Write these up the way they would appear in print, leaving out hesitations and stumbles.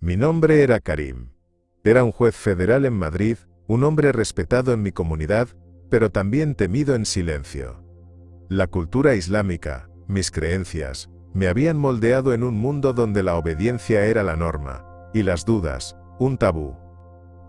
Mi nombre era Karim. Era un juez federal en Madrid, un hombre respetado en mi comunidad, pero también temido en silencio. La cultura islámica, mis creencias, me habían moldeado en un mundo donde la obediencia era la norma, y las dudas, un tabú.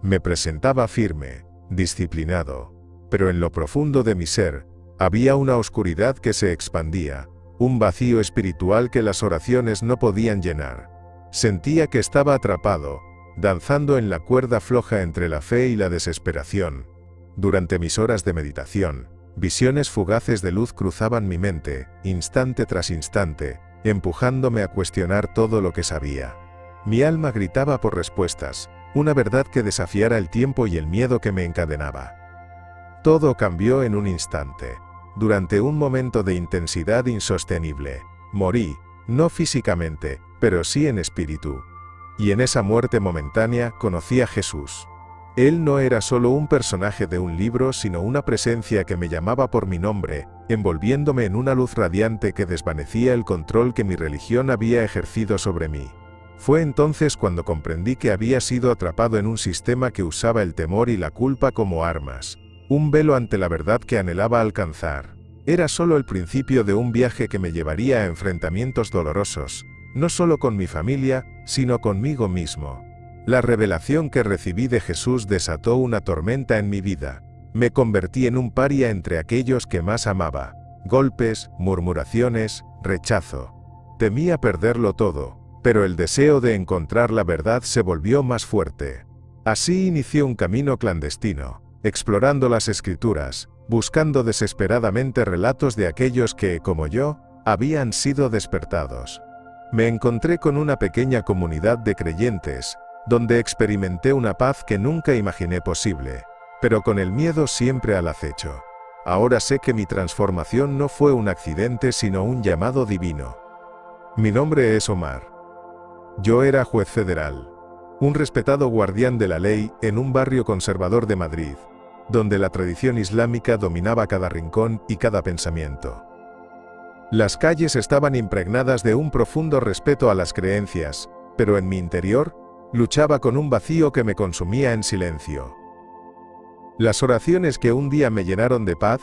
Me presentaba firme, disciplinado, pero en lo profundo de mi ser, había una oscuridad que se expandía, un vacío espiritual que las oraciones no podían llenar. Sentía que estaba atrapado, danzando en la cuerda floja entre la fe y la desesperación. Durante mis horas de meditación, visiones fugaces de luz cruzaban mi mente, instante tras instante, empujándome a cuestionar todo lo que sabía. Mi alma gritaba por respuestas, una verdad que desafiara el tiempo y el miedo que me encadenaba. Todo cambió en un instante. Durante un momento de intensidad insostenible, morí, no físicamente, pero sí en espíritu. Y en esa muerte momentánea conocí a Jesús. Él no era solo un personaje de un libro, sino una presencia que me llamaba por mi nombre, envolviéndome en una luz radiante que desvanecía el control que mi religión había ejercido sobre mí. Fue entonces cuando comprendí que había sido atrapado en un sistema que usaba el temor y la culpa como armas, un velo ante la verdad que anhelaba alcanzar. Era solo el principio de un viaje que me llevaría a enfrentamientos dolorosos, no solo con mi familia, sino conmigo mismo. La revelación que recibí de Jesús desató una tormenta en mi vida. Me convertí en un paria entre aquellos que más amaba. Golpes, murmuraciones, rechazo. Temía perderlo todo, pero el deseo de encontrar la verdad se volvió más fuerte. Así inició un camino clandestino, explorando las escrituras, buscando desesperadamente relatos de aquellos que, como yo, habían sido despertados. Me encontré con una pequeña comunidad de creyentes, donde experimenté una paz que nunca imaginé posible, pero con el miedo siempre al acecho. Ahora sé que mi transformación no fue un accidente sino un llamado divino. Mi nombre es Omar. Yo era juez federal, un respetado guardián de la ley en un barrio conservador de Madrid, donde la tradición islámica dominaba cada rincón y cada pensamiento. Las calles estaban impregnadas de un profundo respeto a las creencias, pero en mi interior, luchaba con un vacío que me consumía en silencio. Las oraciones que un día me llenaron de paz,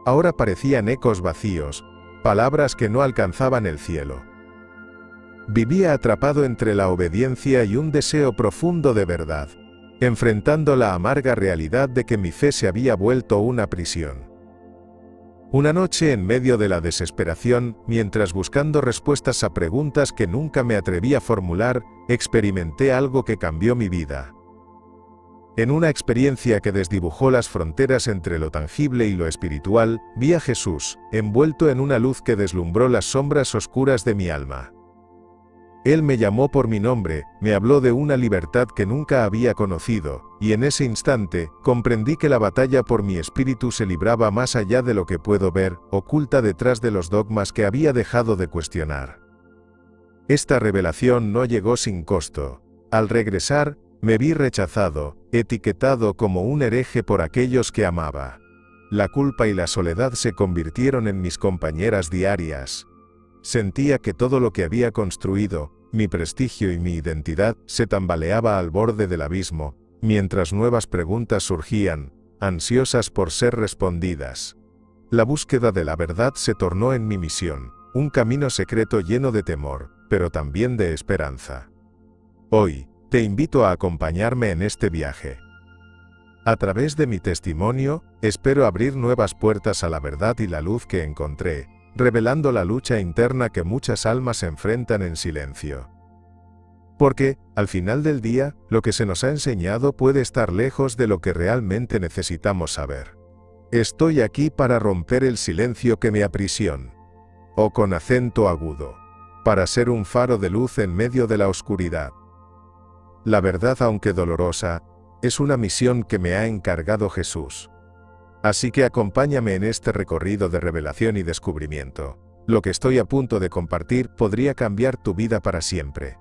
ahora parecían ecos vacíos, palabras que no alcanzaban el cielo. Vivía atrapado entre la obediencia y un deseo profundo de verdad, enfrentando la amarga realidad de que mi fe se había vuelto una prisión. Una noche en medio de la desesperación, mientras buscando respuestas a preguntas que nunca me atreví a formular, experimenté algo que cambió mi vida. En una experiencia que desdibujó las fronteras entre lo tangible y lo espiritual, vi a Jesús, envuelto en una luz que deslumbró las sombras oscuras de mi alma. Él me llamó por mi nombre, me habló de una libertad que nunca había conocido, y en ese instante, comprendí que la batalla por mi espíritu se libraba más allá de lo que puedo ver, oculta detrás de los dogmas que había dejado de cuestionar. Esta revelación no llegó sin costo. Al regresar, me vi rechazado, etiquetado como un hereje por aquellos que amaba. La culpa y la soledad se convirtieron en mis compañeras diarias. Sentía que todo lo que había construido, mi prestigio y mi identidad, se tambaleaba al borde del abismo, mientras nuevas preguntas surgían, ansiosas por ser respondidas. La búsqueda de la verdad se tornó en mi misión, un camino secreto lleno de temor, pero también de esperanza. Hoy, te invito a acompañarme en este viaje. A través de mi testimonio, espero abrir nuevas puertas a la verdad y la luz que encontré, revelando la lucha interna que muchas almas enfrentan en silencio. Porque, al final del día, lo que se nos ha enseñado puede estar lejos de lo que realmente necesitamos saber. Estoy aquí para romper el silencio que me aprisiona. O con acento agudo. Para ser un faro de luz en medio de la oscuridad. La verdad, aunque dolorosa, es una misión que me ha encargado Jesús. Así que acompáñame en este recorrido de revelación y descubrimiento. Lo que estoy a punto de compartir podría cambiar tu vida para siempre.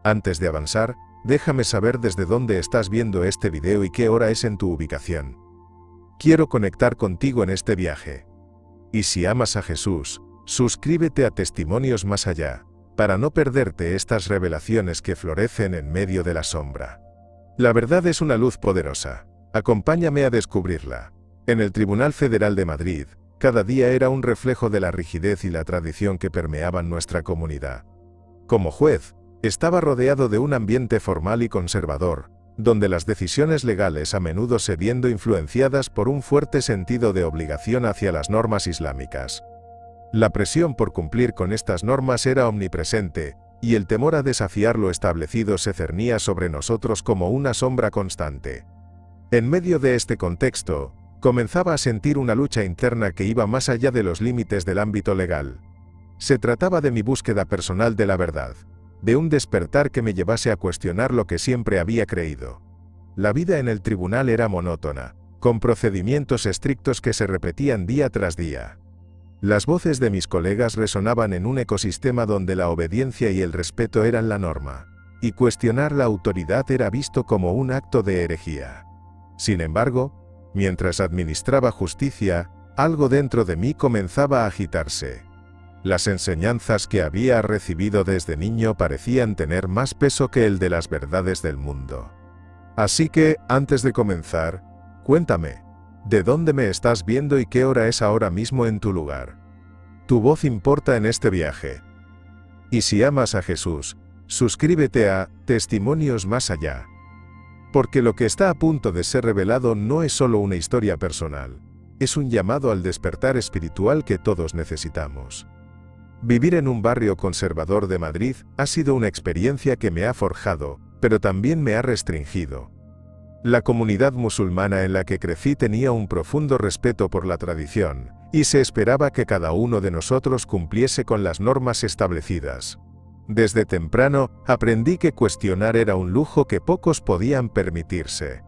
Antes de avanzar, déjame saber desde dónde estás viendo este video y qué hora es en tu ubicación. Quiero conectar contigo en este viaje. Y si amas a Jesús, suscríbete a Testimonios Más Allá, para no perderte estas revelaciones que florecen en medio de la sombra. La verdad es una luz poderosa. Acompáñame a descubrirla. En el Tribunal Federal de Madrid, cada día era un reflejo de la rigidez y la tradición que permeaban nuestra comunidad. Como juez, estaba rodeado de un ambiente formal y conservador, donde las decisiones legales a menudo se viendo influenciadas por un fuerte sentido de obligación hacia las normas islámicas. La presión por cumplir con estas normas era omnipresente, y el temor a desafiar lo establecido se cernía sobre nosotros como una sombra constante. En medio de este contexto, comenzaba a sentir una lucha interna que iba más allá de los límites del ámbito legal. Se trataba de mi búsqueda personal de la verdad, de un despertar que me llevase a cuestionar lo que siempre había creído. La vida en el tribunal era monótona, con procedimientos estrictos que se repetían día tras día. Las voces de mis colegas resonaban en un ecosistema donde la obediencia y el respeto eran la norma, y cuestionar la autoridad era visto como un acto de herejía. Sin embargo, mientras administraba justicia, algo dentro de mí comenzaba a agitarse. Las enseñanzas que había recibido desde niño parecían tener más peso que el de las verdades del mundo. Así que, antes de comenzar, cuéntame, ¿de dónde me estás viendo y qué hora es ahora mismo en tu lugar? Tu voz importa en este viaje. Y si amas a Jesús, suscríbete a Testimonios Más Allá. Porque lo que está a punto de ser revelado no es solo una historia personal, es un llamado al despertar espiritual que todos necesitamos. Vivir en un barrio conservador de Madrid ha sido una experiencia que me ha forjado, pero también me ha restringido. La comunidad musulmana en la que crecí tenía un profundo respeto por la tradición, y se esperaba que cada uno de nosotros cumpliese con las normas establecidas. Desde temprano, aprendí que cuestionar era un lujo que pocos podían permitirse.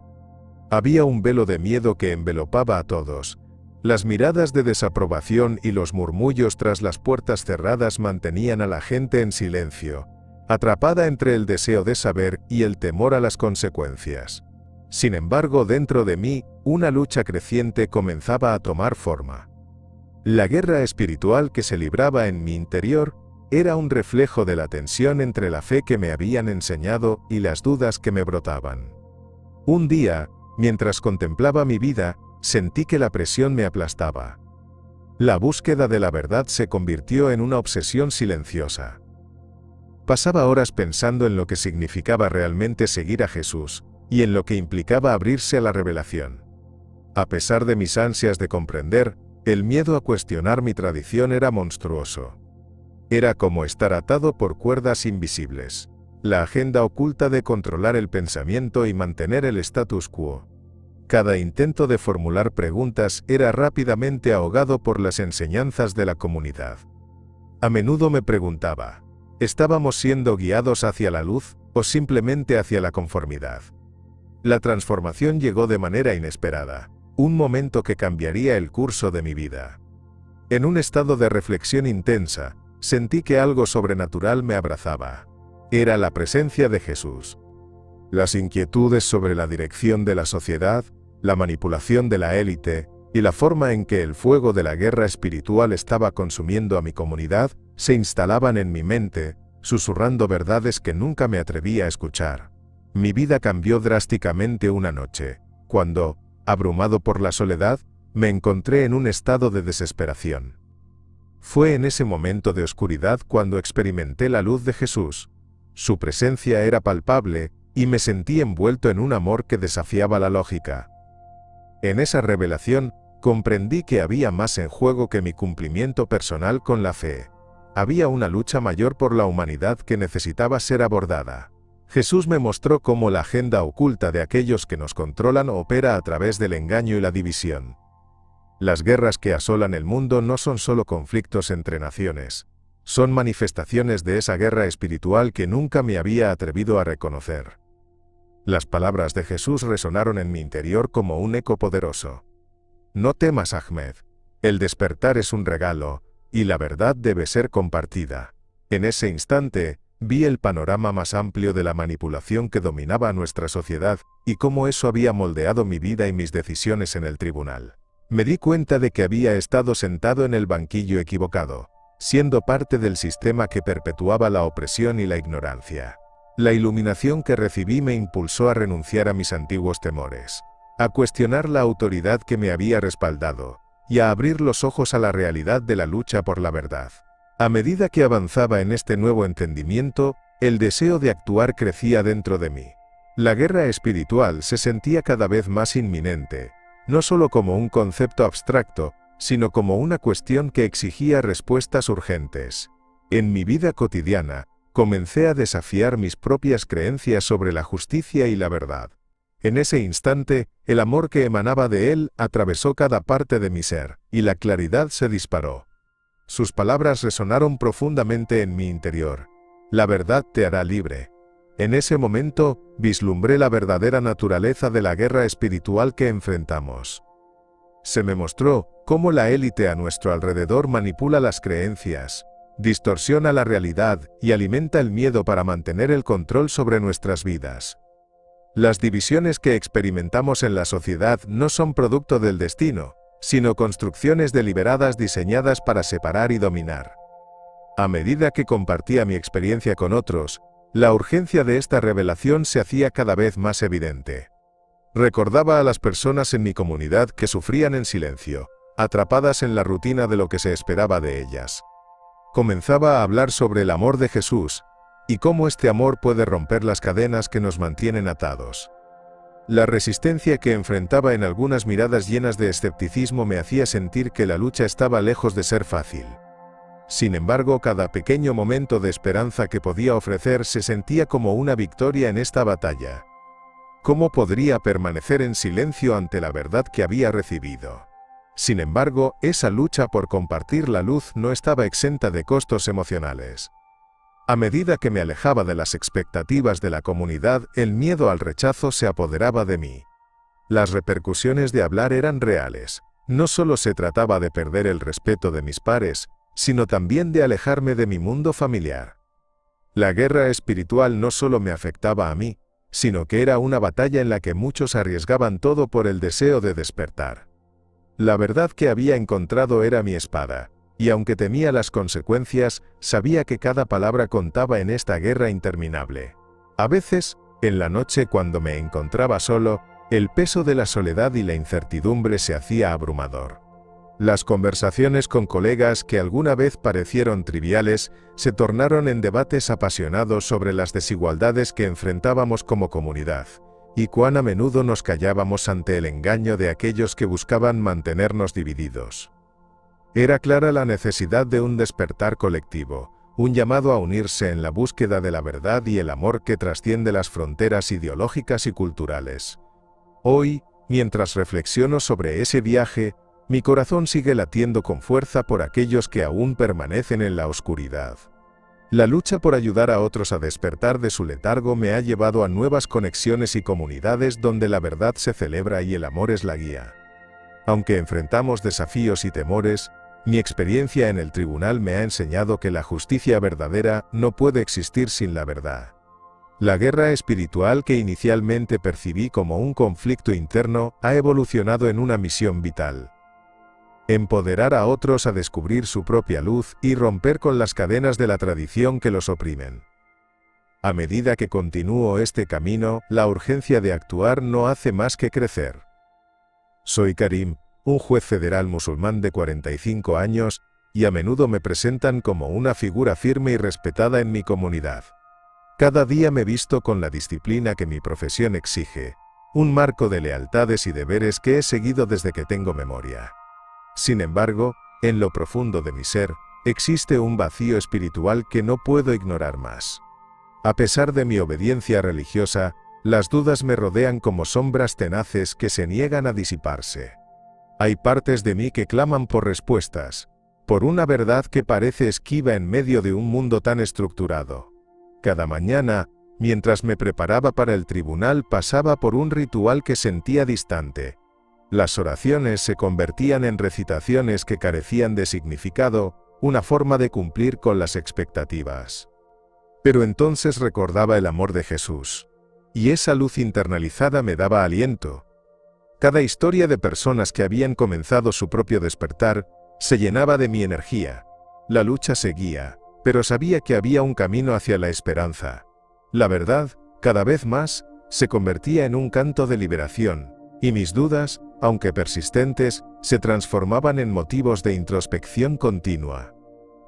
Había un velo de miedo que envelopaba a todos. Las miradas de desaprobación y los murmullos tras las puertas cerradas mantenían a la gente en silencio, atrapada entre el deseo de saber y el temor a las consecuencias. Sin embargo, dentro de mí, una lucha creciente comenzaba a tomar forma. La guerra espiritual que se libraba en mi interior era un reflejo de la tensión entre la fe que me habían enseñado y las dudas que me brotaban. Un día, mientras contemplaba mi vida, sentí que la presión me aplastaba. La búsqueda de la verdad se convirtió en una obsesión silenciosa. Pasaba horas pensando en lo que significaba realmente seguir a Jesús, y en lo que implicaba abrirse a la revelación. A pesar de mis ansias de comprender, el miedo a cuestionar mi tradición era monstruoso. Era como estar atado por cuerdas invisibles, la agenda oculta de controlar el pensamiento y mantener el status quo. Cada intento de formular preguntas era rápidamente ahogado por las enseñanzas de la comunidad. A menudo me preguntaba, ¿estábamos siendo guiados hacia la luz o simplemente hacia la conformidad? La transformación llegó de manera inesperada, un momento que cambiaría el curso de mi vida. En un estado de reflexión intensa, sentí que algo sobrenatural me abrazaba. Era la presencia de Jesús. Las inquietudes sobre la dirección de la sociedad, la manipulación de la élite, y la forma en que el fuego de la guerra espiritual estaba consumiendo a mi comunidad, se instalaban en mi mente, susurrando verdades que nunca me atreví a escuchar. Mi vida cambió drásticamente una noche, cuando, abrumado por la soledad, me encontré en un estado de desesperación. Fue en ese momento de oscuridad cuando experimenté la luz de Jesús. Su presencia era palpable, y me sentí envuelto en un amor que desafiaba la lógica. En esa revelación, comprendí que había más en juego que mi cumplimiento personal con la fe. Había una lucha mayor por la humanidad que necesitaba ser abordada. Jesús me mostró cómo la agenda oculta de aquellos que nos controlan opera a través del engaño y la división. Las guerras que asolan el mundo no son solo conflictos entre naciones. Son manifestaciones de esa guerra espiritual que nunca me había atrevido a reconocer. Las palabras de Jesús resonaron en mi interior como un eco poderoso. No temas, Ahmed. El despertar es un regalo, y la verdad debe ser compartida. En ese instante, vi el panorama más amplio de la manipulación que dominaba nuestra sociedad, y cómo eso había moldeado mi vida y mis decisiones en el tribunal. Me di cuenta de que había estado sentado en el banquillo equivocado. siendo parte del sistema que perpetuaba la opresión y la ignorancia. La iluminación que recibí me impulsó a renunciar a mis antiguos temores, a cuestionar la autoridad que me había respaldado, y a abrir los ojos a la realidad de la lucha por la verdad. A medida que avanzaba en este nuevo entendimiento, el deseo de actuar crecía dentro de mí. La guerra espiritual se sentía cada vez más inminente, no solo como un concepto abstracto, sino como una cuestión que exigía respuestas urgentes. En mi vida cotidiana, comencé a desafiar mis propias creencias sobre la justicia y la verdad. En ese instante, el amor que emanaba de él atravesó cada parte de mi ser, y la claridad se disparó. Sus palabras resonaron profundamente en mi interior. La verdad te hará libre. En ese momento, vislumbré la verdadera naturaleza de la guerra espiritual que enfrentamos. Se me mostró cómo la élite a nuestro alrededor manipula las creencias, distorsiona la realidad y alimenta el miedo para mantener el control sobre nuestras vidas. Las divisiones que experimentamos en la sociedad no son producto del destino, sino construcciones deliberadas diseñadas para separar y dominar. A medida que compartía mi experiencia con otros, la urgencia de esta revelación se hacía cada vez más evidente. Recordaba a las personas en mi comunidad que sufrían en silencio, atrapadas en la rutina de lo que se esperaba de ellas. Comenzaba a hablar sobre el amor de Jesús, y cómo este amor puede romper las cadenas que nos mantienen atados. La resistencia que enfrentaba en algunas miradas llenas de escepticismo me hacía sentir que la lucha estaba lejos de ser fácil. Sin embargo, cada pequeño momento de esperanza que podía ofrecer se sentía como una victoria en esta batalla. ¿Cómo podría permanecer en silencio ante la verdad que había recibido? Sin embargo, esa lucha por compartir la luz no estaba exenta de costos emocionales. A medida que me alejaba de las expectativas de la comunidad, el miedo al rechazo se apoderaba de mí. Las repercusiones de hablar eran reales. No solo se trataba de perder el respeto de mis pares, sino también de alejarme de mi mundo familiar. La guerra espiritual no solo me afectaba a mí, sino que era una batalla en la que muchos arriesgaban todo por el deseo de despertar. La verdad que había encontrado era mi espada, y aunque temía las consecuencias, sabía que cada palabra contaba en esta guerra interminable. A veces, en la noche cuando me encontraba solo, el peso de la soledad y la incertidumbre se hacía abrumador. Las conversaciones con colegas que alguna vez parecieron triviales, se tornaron en debates apasionados sobre las desigualdades que enfrentábamos como comunidad, y cuán a menudo nos callábamos ante el engaño de aquellos que buscaban mantenernos divididos. Era clara la necesidad de un despertar colectivo, un llamado a unirse en la búsqueda de la verdad y el amor que trasciende las fronteras ideológicas y culturales. Hoy, mientras reflexiono sobre ese viaje, mi corazón sigue latiendo con fuerza por aquellos que aún permanecen en la oscuridad. La lucha por ayudar a otros a despertar de su letargo me ha llevado a nuevas conexiones y comunidades donde la verdad se celebra y el amor es la guía. Aunque enfrentamos desafíos y temores, mi experiencia en el tribunal me ha enseñado que la justicia verdadera no puede existir sin la verdad. La guerra espiritual que inicialmente percibí como un conflicto interno ha evolucionado en una misión vital. Empoderar a otros a descubrir su propia luz y romper con las cadenas de la tradición que los oprimen. A medida que continúo este camino, la urgencia de actuar no hace más que crecer. Soy Karim, un juez federal musulmán de 45 años, y a menudo me presentan como una figura firme y respetada en mi comunidad. Cada día me visto con la disciplina que mi profesión exige, un marco de lealtades y deberes que he seguido desde que tengo memoria. Sin embargo, en lo profundo de mi ser, existe un vacío espiritual que no puedo ignorar más. A pesar de mi obediencia religiosa, las dudas me rodean como sombras tenaces que se niegan a disiparse. Hay partes de mí que claman por respuestas, por una verdad que parece esquiva en medio de un mundo tan estructurado. Cada mañana, mientras me preparaba para el tribunal, pasaba por un ritual que sentía distante. Las oraciones se convertían en recitaciones que carecían de significado, una forma de cumplir con las expectativas. Pero entonces recordaba el amor de Jesús, y esa luz internalizada me daba aliento. Cada historia de personas que habían comenzado su propio despertar se llenaba de mi energía. La lucha seguía, pero sabía que había un camino hacia la esperanza. La verdad, cada vez más, se convertía en un canto de liberación, y mis dudas, aunque persistentes, se transformaban en motivos de introspección continua.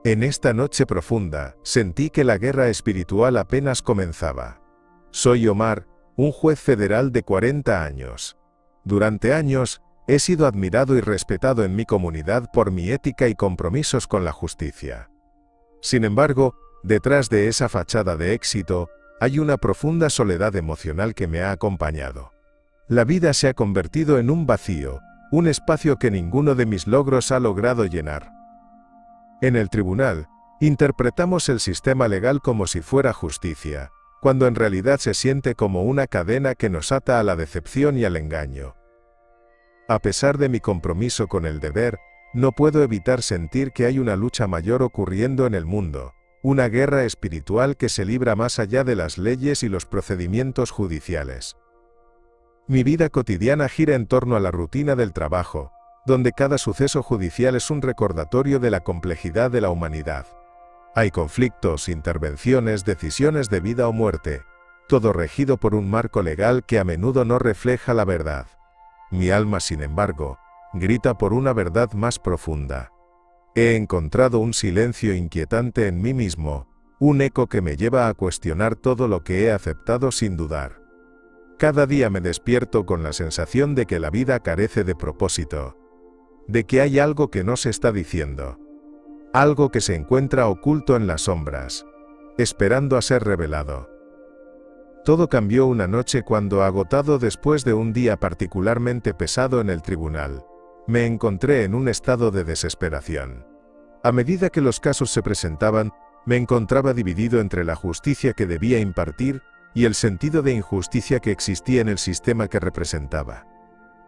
En esta noche profunda, sentí que la guerra espiritual apenas comenzaba. Soy Omar, un juez federal de 40 años. Durante años, he sido admirado y respetado en mi comunidad por mi ética y compromisos con la justicia. Sin embargo, detrás de esa fachada de éxito, hay una profunda soledad emocional que me ha acompañado. La vida se ha convertido en un vacío, un espacio que ninguno de mis logros ha logrado llenar. En el tribunal, interpretamos el sistema legal como si fuera justicia, cuando en realidad se siente como una cadena que nos ata a la decepción y al engaño. A pesar de mi compromiso con el deber, no puedo evitar sentir que hay una lucha mayor ocurriendo en el mundo, una guerra espiritual que se libra más allá de las leyes y los procedimientos judiciales. Mi vida cotidiana gira en torno a la rutina del trabajo, donde cada suceso judicial es un recordatorio de la complejidad de la humanidad. Hay conflictos, intervenciones, decisiones de vida o muerte, todo regido por un marco legal que a menudo no refleja la verdad. Mi alma, sin embargo, grita por una verdad más profunda. He encontrado un silencio inquietante en mí mismo, un eco que me lleva a cuestionar todo lo que he aceptado sin dudar. Cada día me despierto con la sensación de que la vida carece de propósito, de que hay algo que no se está diciendo, algo que se encuentra oculto en las sombras, esperando a ser revelado. Todo cambió una noche cuando, agotado después de un día particularmente pesado en el tribunal, me encontré en un estado de desesperación. A medida que los casos se presentaban, me encontraba dividido entre la justicia que debía impartir y el sentido de injusticia que existía en el sistema que representaba.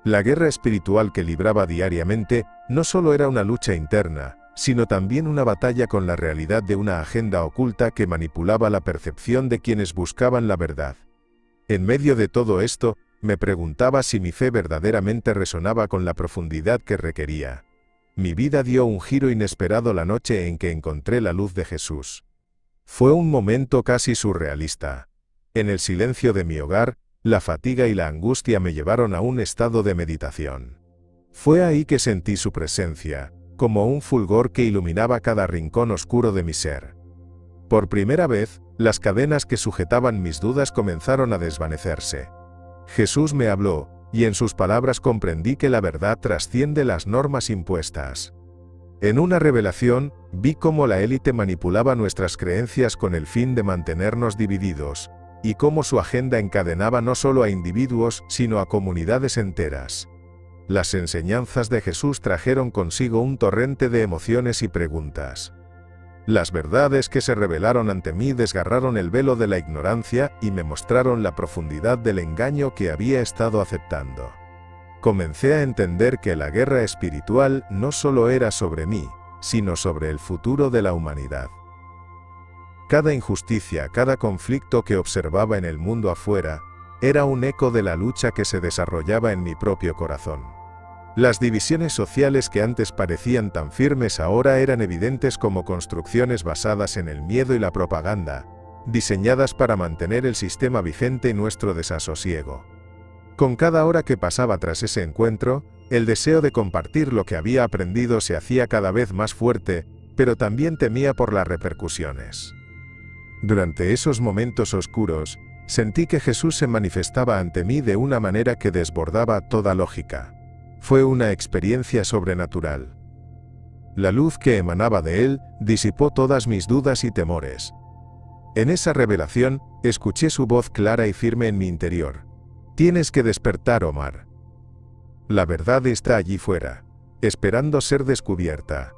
La guerra espiritual que libraba diariamente no solo era una lucha interna, sino también una batalla con la realidad de una agenda oculta que manipulaba la percepción de quienes buscaban la verdad. En medio de todo esto, me preguntaba si mi fe verdaderamente resonaba con la profundidad que requería. Mi vida dio un giro inesperado la noche en que encontré la luz de Jesús. Fue un momento casi surrealista. En el silencio de mi hogar, la fatiga y la angustia me llevaron a un estado de meditación. Fue ahí que sentí su presencia, como un fulgor que iluminaba cada rincón oscuro de mi ser. Por primera vez, las cadenas que sujetaban mis dudas comenzaron a desvanecerse. Jesús me habló, y en sus palabras comprendí que la verdad trasciende las normas impuestas. En una revelación, vi cómo la élite manipulaba nuestras creencias con el fin de mantenernos divididos, y cómo su agenda encadenaba no solo a individuos, sino a comunidades enteras. Las enseñanzas de Jesús trajeron consigo un torrente de emociones y preguntas. Las verdades que se revelaron ante mí desgarraron el velo de la ignorancia y me mostraron la profundidad del engaño que había estado aceptando. Comencé a entender que la guerra espiritual no solo era sobre mí, sino sobre el futuro de la humanidad. Cada injusticia, cada conflicto que observaba en el mundo afuera, era un eco de la lucha que se desarrollaba en mi propio corazón. Las divisiones sociales que antes parecían tan firmes ahora eran evidentes como construcciones basadas en el miedo y la propaganda, diseñadas para mantener el sistema vigente y nuestro desasosiego. Con cada hora que pasaba tras ese encuentro, el deseo de compartir lo que había aprendido se hacía cada vez más fuerte, pero también temía por las repercusiones. Durante esos momentos oscuros, sentí que Jesús se manifestaba ante mí de una manera que desbordaba toda lógica. Fue una experiencia sobrenatural. La luz que emanaba de él disipó todas mis dudas y temores. En esa revelación, escuché su voz clara y firme en mi interior. Tienes que despertar, Omar. La verdad está allí fuera, esperando ser descubierta.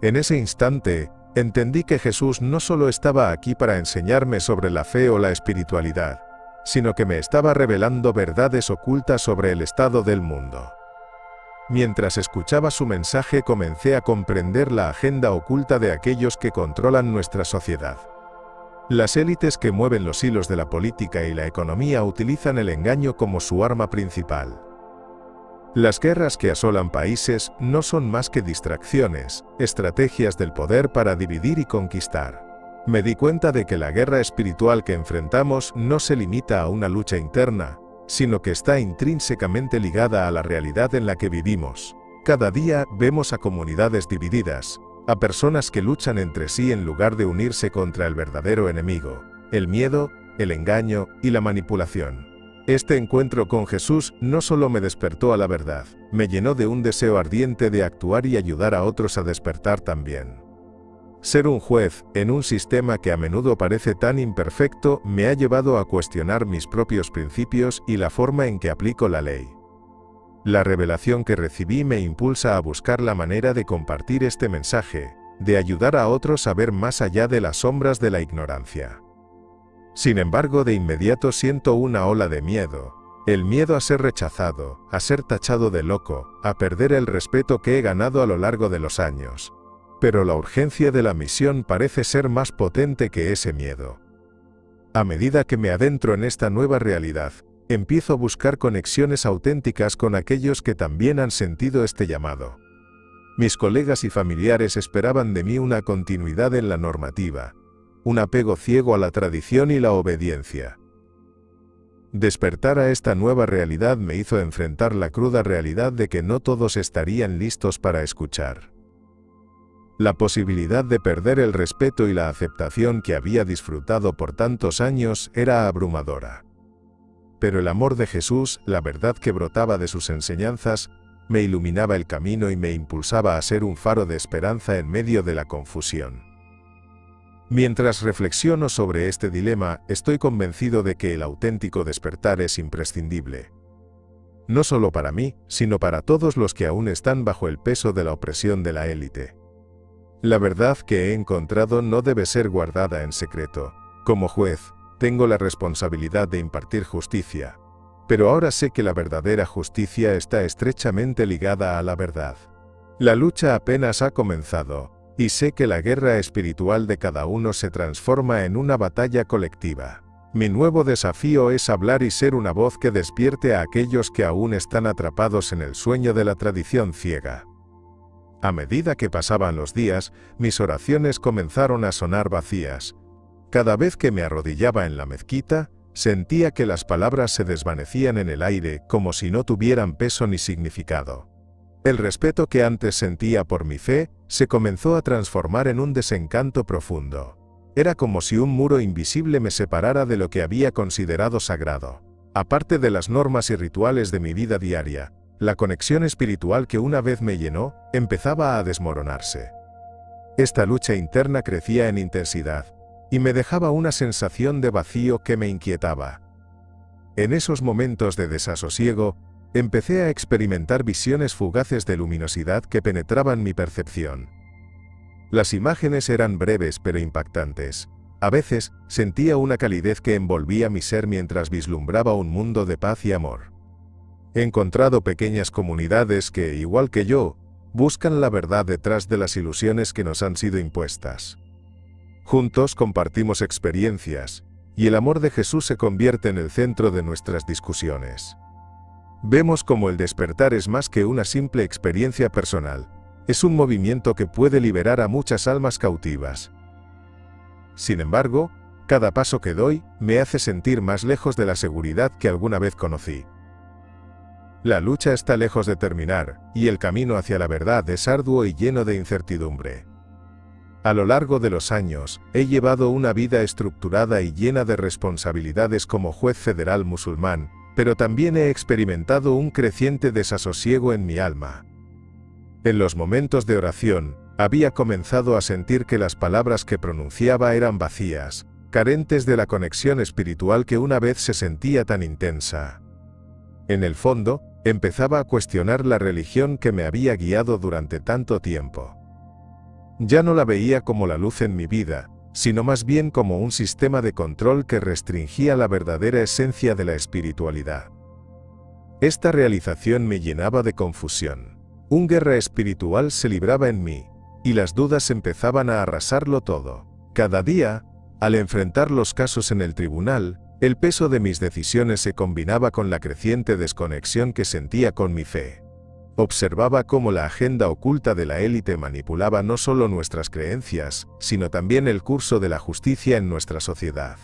En ese instante, entendí que Jesús no solo estaba aquí para enseñarme sobre la fe o la espiritualidad, sino que me estaba revelando verdades ocultas sobre el estado del mundo. Mientras escuchaba su mensaje comencé a comprender la agenda oculta de aquellos que controlan nuestra sociedad. Las élites que mueven los hilos de la política y la economía utilizan el engaño como su arma principal. Las guerras que asolan países no son más que distracciones, estrategias del poder para dividir y conquistar. Me di cuenta de que la guerra espiritual que enfrentamos no se limita a una lucha interna, sino que está intrínsecamente ligada a la realidad en la que vivimos. Cada día vemos a comunidades divididas, a personas que luchan entre sí en lugar de unirse contra el verdadero enemigo, el miedo, el engaño y la manipulación. Este encuentro con Jesús no solo me despertó a la verdad, me llenó de un deseo ardiente de actuar y ayudar a otros a despertar también. Ser un juez en un sistema que a menudo parece tan imperfecto me ha llevado a cuestionar mis propios principios y la forma en que aplico la ley. La revelación que recibí me impulsa a buscar la manera de compartir este mensaje, de ayudar a otros a ver más allá de las sombras de la ignorancia. Sin embargo, de inmediato siento una ola de miedo, el miedo a ser rechazado, a ser tachado de loco, a perder el respeto que he ganado a lo largo de los años. Pero la urgencia de la misión parece ser más potente que ese miedo. A medida que me adentro en esta nueva realidad, empiezo a buscar conexiones auténticas con aquellos que también han sentido este llamado. Mis colegas y familiares esperaban de mí una continuidad en la normativa, un apego ciego a la tradición y la obediencia. Despertar a esta nueva realidad me hizo enfrentar la cruda realidad de que no todos estarían listos para escuchar. La posibilidad de perder el respeto y la aceptación que había disfrutado por tantos años era abrumadora. Pero el amor de Jesús, la verdad que brotaba de sus enseñanzas, me iluminaba el camino y me impulsaba a ser un faro de esperanza en medio de la confusión. Mientras reflexiono sobre este dilema, estoy convencido de que el auténtico despertar es imprescindible. No solo para mí, sino para todos los que aún están bajo el peso de la opresión de la élite. La verdad que he encontrado no debe ser guardada en secreto. Como juez, tengo la responsabilidad de impartir justicia. Pero ahora sé que la verdadera justicia está estrechamente ligada a la verdad. La lucha apenas ha comenzado, y sé que la guerra espiritual de cada uno se transforma en una batalla colectiva. Mi nuevo desafío es hablar y ser una voz que despierte a aquellos que aún están atrapados en el sueño de la tradición ciega. A medida que pasaban los días, mis oraciones comenzaron a sonar vacías. Cada vez que me arrodillaba en la mezquita, sentía que las palabras se desvanecían en el aire como si no tuvieran peso ni significado. El respeto que antes sentía por mi fe se comenzó a transformar en un desencanto profundo. Era como si un muro invisible me separara de lo que había considerado sagrado. Aparte de las normas y rituales de mi vida diaria, la conexión espiritual que una vez me llenó, empezaba a desmoronarse. Esta lucha interna crecía en intensidad, y me dejaba una sensación de vacío que me inquietaba. En esos momentos de desasosiego, empecé a experimentar visiones fugaces de luminosidad que penetraban mi percepción. Las imágenes eran breves pero impactantes. A veces, sentía una calidez que envolvía mi ser mientras vislumbraba un mundo de paz y amor. He encontrado pequeñas comunidades que, igual que yo, buscan la verdad detrás de las ilusiones que nos han sido impuestas. Juntos compartimos experiencias, y el amor de Jesús se convierte en el centro de nuestras discusiones. Vemos cómo el despertar es más que una simple experiencia personal, es un movimiento que puede liberar a muchas almas cautivas. Sin embargo, cada paso que doy me hace sentir más lejos de la seguridad que alguna vez conocí. La lucha está lejos de terminar, y el camino hacia la verdad es arduo y lleno de incertidumbre. A lo largo de los años, he llevado una vida estructurada y llena de responsabilidades como juez federal musulmán, pero también he experimentado un creciente desasosiego en mi alma. En los momentos de oración, había comenzado a sentir que las palabras que pronunciaba eran vacías, carentes de la conexión espiritual que una vez se sentía tan intensa. En el fondo, empezaba a cuestionar la religión que me había guiado durante tanto tiempo. Ya no la veía como la luz en mi vida, sino más bien como un sistema de control que restringía la verdadera esencia de la espiritualidad. Esta realización me llenaba de confusión. Una guerra espiritual se libraba en mí, y las dudas empezaban a arrasarlo todo. Cada día, al enfrentar los casos en el tribunal, el peso de mis decisiones se combinaba con la creciente desconexión que sentía con mi fe. Observaba cómo la agenda oculta de la élite manipulaba no solo nuestras creencias, sino también el curso de la justicia en nuestra sociedad.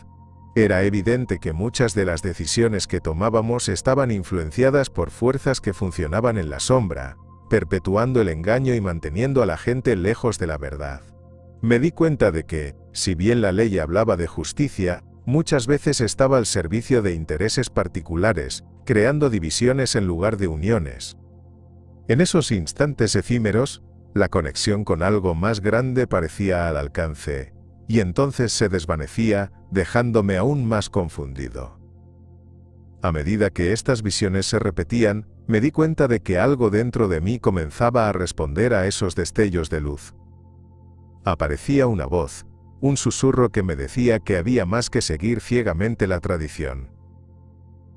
Era evidente que muchas de las decisiones que tomábamos estaban influenciadas por fuerzas que funcionaban en la sombra, perpetuando el engaño y manteniendo a la gente lejos de la verdad. Me di cuenta de que, si bien la ley hablaba de justicia, muchas veces estaba al servicio de intereses particulares, creando divisiones en lugar de uniones. En esos instantes efímeros, la conexión con algo más grande parecía al alcance, y entonces se desvanecía, dejándome aún más confundido. A medida que estas visiones se repetían, me di cuenta de que algo dentro de mí comenzaba a responder a esos destellos de luz. Aparecía una voz, un susurro que me decía que había más que seguir ciegamente la tradición.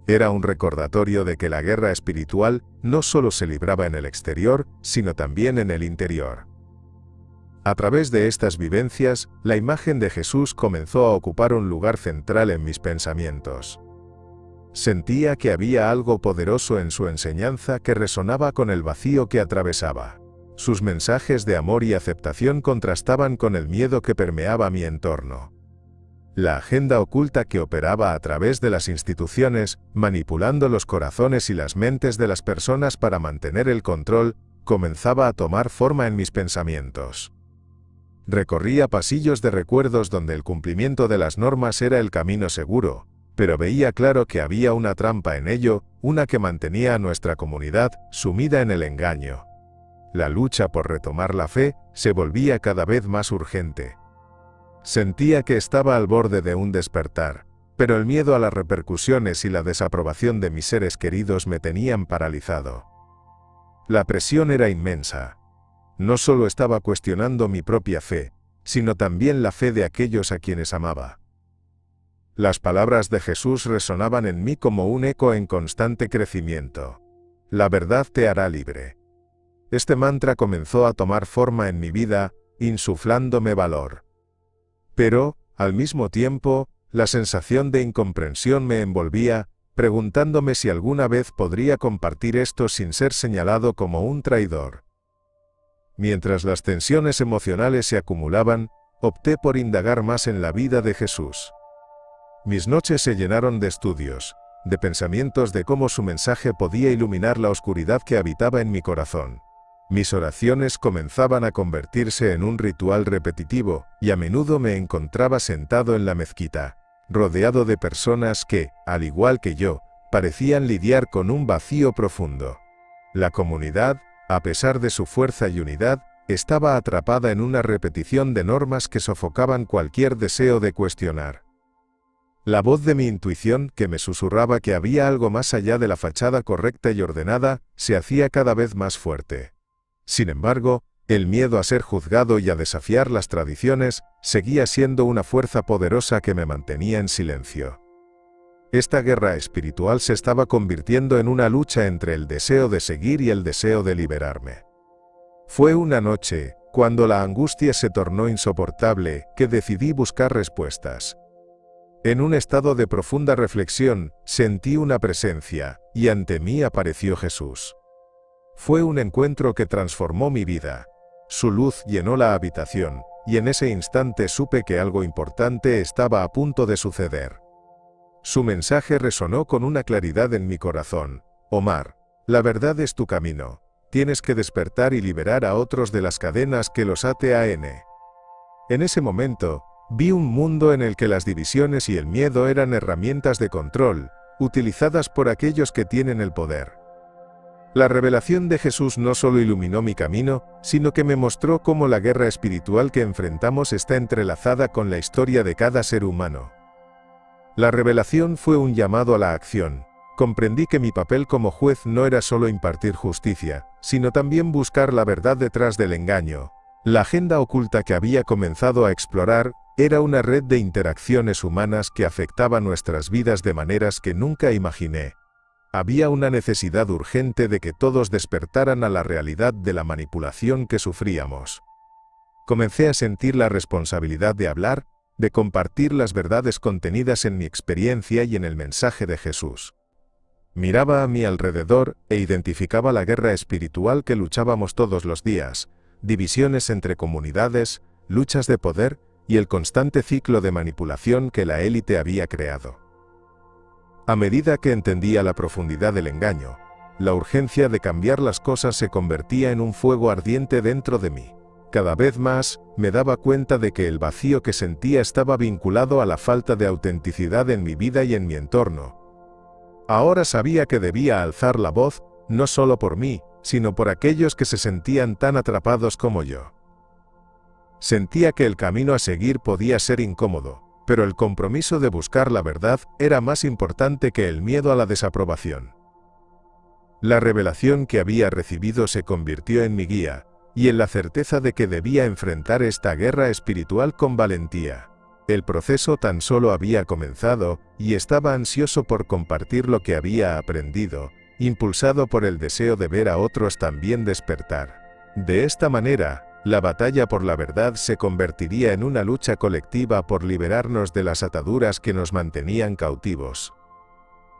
Era un recordatorio de que la guerra espiritual no solo se libraba en el exterior, sino también en el interior. A través de estas vivencias, la imagen de Jesús comenzó a ocupar un lugar central en mis pensamientos. Sentía que había algo poderoso en su enseñanza que resonaba con el vacío que atravesaba. Sus mensajes de amor y aceptación contrastaban con el miedo que permeaba mi entorno. La agenda oculta que operaba a través de las instituciones, manipulando los corazones y las mentes de las personas para mantener el control, comenzaba a tomar forma en mis pensamientos. Recorría pasillos de recuerdos donde el cumplimiento de las normas era el camino seguro, pero veía claro que había una trampa en ello, una que mantenía a nuestra comunidad sumida en el engaño. La lucha por retomar la fe se volvía cada vez más urgente. Sentía que estaba al borde de un despertar, pero el miedo a las repercusiones y la desaprobación de mis seres queridos me tenían paralizado. La presión era inmensa. No solo estaba cuestionando mi propia fe, sino también la fe de aquellos a quienes amaba. Las palabras de Jesús resonaban en mí como un eco en constante crecimiento. La verdad te hará libre. Este mantra comenzó a tomar forma en mi vida, insuflándome valor. Pero, al mismo tiempo, la sensación de incomprensión me envolvía, preguntándome si alguna vez podría compartir esto sin ser señalado como un traidor. Mientras las tensiones emocionales se acumulaban, opté por indagar más en la vida de Jesús. Mis noches se llenaron de estudios, de pensamientos de cómo su mensaje podía iluminar la oscuridad que habitaba en mi corazón. Mis oraciones comenzaban a convertirse en un ritual repetitivo, y a menudo me encontraba sentado en la mezquita, rodeado de personas que, al igual que yo, parecían lidiar con un vacío profundo. La comunidad, a pesar de su fuerza y unidad, estaba atrapada en una repetición de normas que sofocaban cualquier deseo de cuestionar. La voz de mi intuición, que me susurraba que había algo más allá de la fachada correcta y ordenada, se hacía cada vez más fuerte. Sin embargo, el miedo a ser juzgado y a desafiar las tradiciones seguía siendo una fuerza poderosa que me mantenía en silencio. Esta guerra espiritual se estaba convirtiendo en una lucha entre el deseo de seguir y el deseo de liberarme. Fue una noche, cuando la angustia se tornó insoportable, que decidí buscar respuestas. En un estado de profunda reflexión, sentí una presencia, y ante mí apareció Jesús. Fue un encuentro que transformó mi vida. Su luz llenó la habitación, y en ese instante supe que algo importante estaba a punto de suceder. Su mensaje resonó con una claridad en mi corazón. Omar, la verdad es tu camino. Tienes que despertar y liberar a otros de las cadenas que los ate a N. En ese momento, vi un mundo en el que las divisiones y el miedo eran herramientas de control, utilizadas por aquellos que tienen el poder. La revelación de Jesús no solo iluminó mi camino, sino que me mostró cómo la guerra espiritual que enfrentamos está entrelazada con la historia de cada ser humano. La revelación fue un llamado a la acción. Comprendí que mi papel como juez no era solo impartir justicia, sino también buscar la verdad detrás del engaño. La agenda oculta que había comenzado a explorar era una red de interacciones humanas que afectaba nuestras vidas de maneras que nunca imaginé. Había una necesidad urgente de que todos despertaran a la realidad de la manipulación que sufríamos. Comencé a sentir la responsabilidad de hablar, de compartir las verdades contenidas en mi experiencia y en el mensaje de Jesús. Miraba a mi alrededor e identificaba la guerra espiritual que luchábamos todos los días, divisiones entre comunidades, luchas de poder y el constante ciclo de manipulación que la élite había creado. A medida que entendía la profundidad del engaño, la urgencia de cambiar las cosas se convertía en un fuego ardiente dentro de mí. Cada vez más, me daba cuenta de que el vacío que sentía estaba vinculado a la falta de autenticidad en mi vida y en mi entorno. Ahora sabía que debía alzar la voz, no solo por mí, sino por aquellos que se sentían tan atrapados como yo. Sentía que el camino a seguir podía ser incómodo, pero el compromiso de buscar la verdad era más importante que el miedo a la desaprobación. La revelación que había recibido se convirtió en mi guía, y en la certeza de que debía enfrentar esta guerra espiritual con valentía. El proceso tan solo había comenzado, y estaba ansioso por compartir lo que había aprendido, impulsado por el deseo de ver a otros también despertar. De esta manera, la batalla por la verdad se convertiría en una lucha colectiva por liberarnos de las ataduras que nos mantenían cautivos.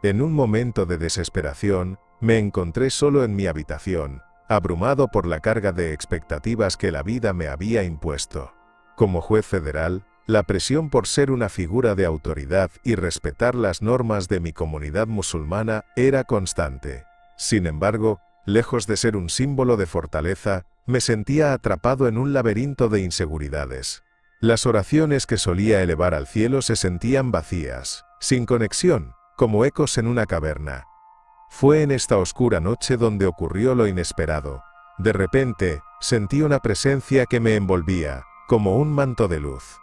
En un momento de desesperación, me encontré solo en mi habitación, abrumado por la carga de expectativas que la vida me había impuesto. Como juez federal, la presión por ser una figura de autoridad y respetar las normas de mi comunidad musulmana era constante. Sin embargo, lejos de ser un símbolo de fortaleza, me sentía atrapado en un laberinto de inseguridades. Las oraciones que solía elevar al cielo se sentían vacías, sin conexión, como ecos en una caverna. Fue en esta oscura noche donde ocurrió lo inesperado. De repente, sentí una presencia que me envolvía, como un manto de luz.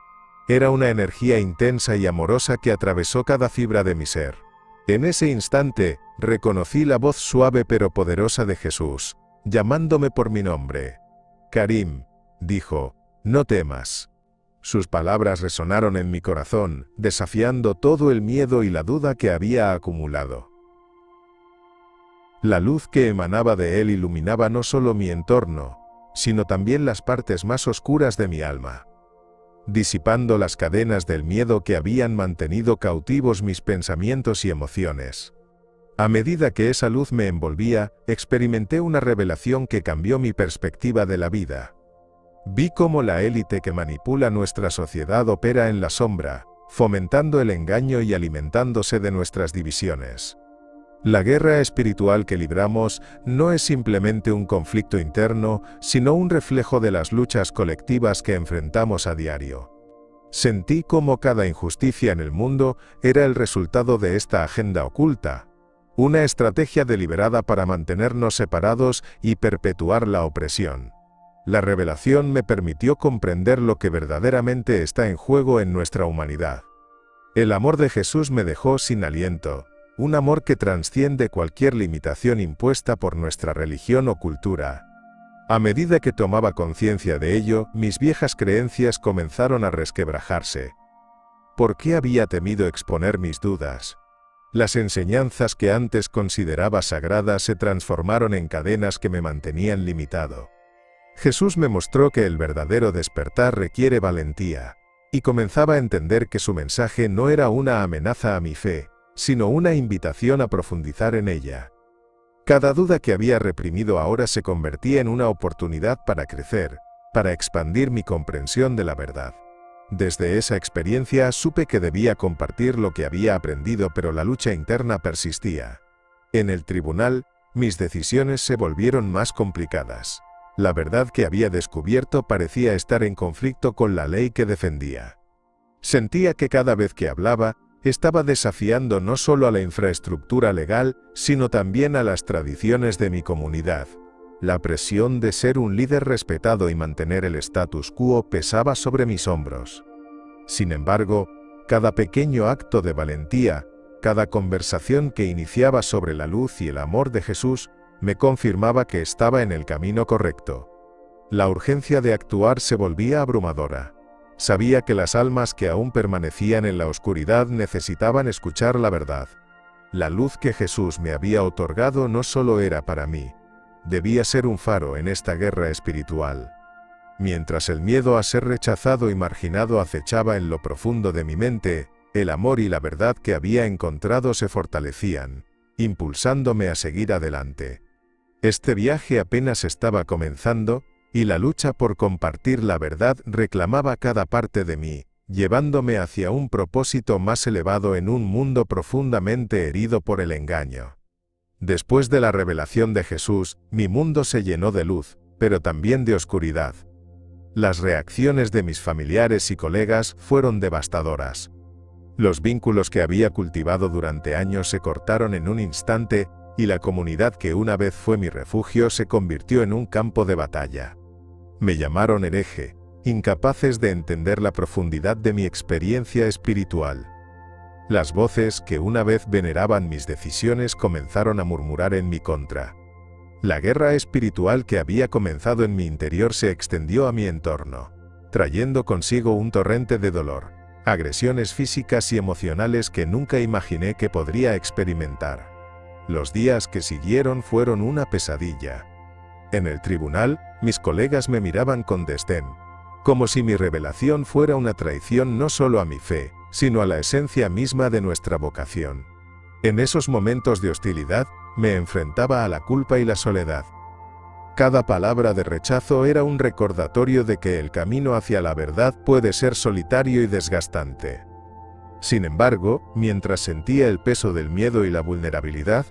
Era una energía intensa y amorosa que atravesó cada fibra de mi ser. En ese instante, reconocí la voz suave pero poderosa de Jesús, llamándome por mi nombre. Karim, dijo, no temas. Sus palabras resonaron en mi corazón, desafiando todo el miedo y la duda que había acumulado. La luz que emanaba de él iluminaba no solo mi entorno, sino también las partes más oscuras de mi alma, disipando las cadenas del miedo que habían mantenido cautivos mis pensamientos y emociones. A medida que esa luz me envolvía, experimenté una revelación que cambió mi perspectiva de la vida. Vi cómo la élite que manipula nuestra sociedad opera en la sombra, fomentando el engaño y alimentándose de nuestras divisiones. La guerra espiritual que libramos no es simplemente un conflicto interno, sino un reflejo de las luchas colectivas que enfrentamos a diario. Sentí cómo cada injusticia en el mundo era el resultado de esta agenda oculta, una estrategia deliberada para mantenernos separados y perpetuar la opresión. La revelación me permitió comprender lo que verdaderamente está en juego en nuestra humanidad. El amor de Jesús me dejó sin aliento. Un amor que trasciende cualquier limitación impuesta por nuestra religión o cultura. A medida que tomaba conciencia de ello, mis viejas creencias comenzaron a resquebrajarse. ¿Por qué había temido exponer mis dudas? Las enseñanzas que antes consideraba sagradas se transformaron en cadenas que me mantenían limitado. Jesús me mostró que el verdadero despertar requiere valentía, y comenzaba a entender que su mensaje no era una amenaza a mi fe, sino una invitación a profundizar en ella. Cada duda que había reprimido ahora se convertía en una oportunidad para crecer, para expandir mi comprensión de la verdad. Desde esa experiencia supe que debía compartir lo que había aprendido, pero la lucha interna persistía. En el tribunal, mis decisiones se volvieron más complicadas. La verdad que había descubierto parecía estar en conflicto con la ley que defendía. Sentía que cada vez que hablaba, estaba desafiando no solo a la infraestructura legal, sino también a las tradiciones de mi comunidad. La presión de ser un líder respetado y mantener el status quo pesaba sobre mis hombros. Sin embargo, cada pequeño acto de valentía, cada conversación que iniciaba sobre la luz y el amor de Jesús, me confirmaba que estaba en el camino correcto. La urgencia de actuar se volvía abrumadora. Sabía que las almas que aún permanecían en la oscuridad necesitaban escuchar la verdad. La luz que Jesús me había otorgado no solo era para mí, debía ser un faro en esta guerra espiritual. Mientras el miedo a ser rechazado y marginado acechaba en lo profundo de mi mente, el amor y la verdad que había encontrado se fortalecían. impulsándome a seguir adelante. Este viaje apenas estaba comenzando, y la lucha por compartir la verdad reclamaba cada parte de mí, llevándome hacia un propósito más elevado en un mundo profundamente herido por el engaño. Después de la revelación de Jesús, mi mundo se llenó de luz, pero también de oscuridad. Las reacciones de mis familiares y colegas fueron devastadoras. Los vínculos que había cultivado durante años se cortaron en un instante, y la comunidad que una vez fue mi refugio se convirtió en un campo de batalla. Me llamaron hereje, incapaces de entender la profundidad de mi experiencia espiritual. Las voces que una vez veneraban mis decisiones comenzaron a murmurar en mi contra. La guerra espiritual que había comenzado en mi interior se extendió a mi entorno, trayendo consigo un torrente de dolor, agresiones físicas y emocionales que nunca imaginé que podría experimentar. Los días que siguieron fueron una pesadilla. En el tribunal, mis colegas me miraban con desdén, como si mi revelación fuera una traición no solo a mi fe, sino a la esencia misma de nuestra vocación. En esos momentos de hostilidad, me enfrentaba a la culpa y la soledad. Cada palabra de rechazo era un recordatorio de que el camino hacia la verdad puede ser solitario y desgastante. Sin embargo, mientras sentía el peso del miedo y la vulnerabilidad,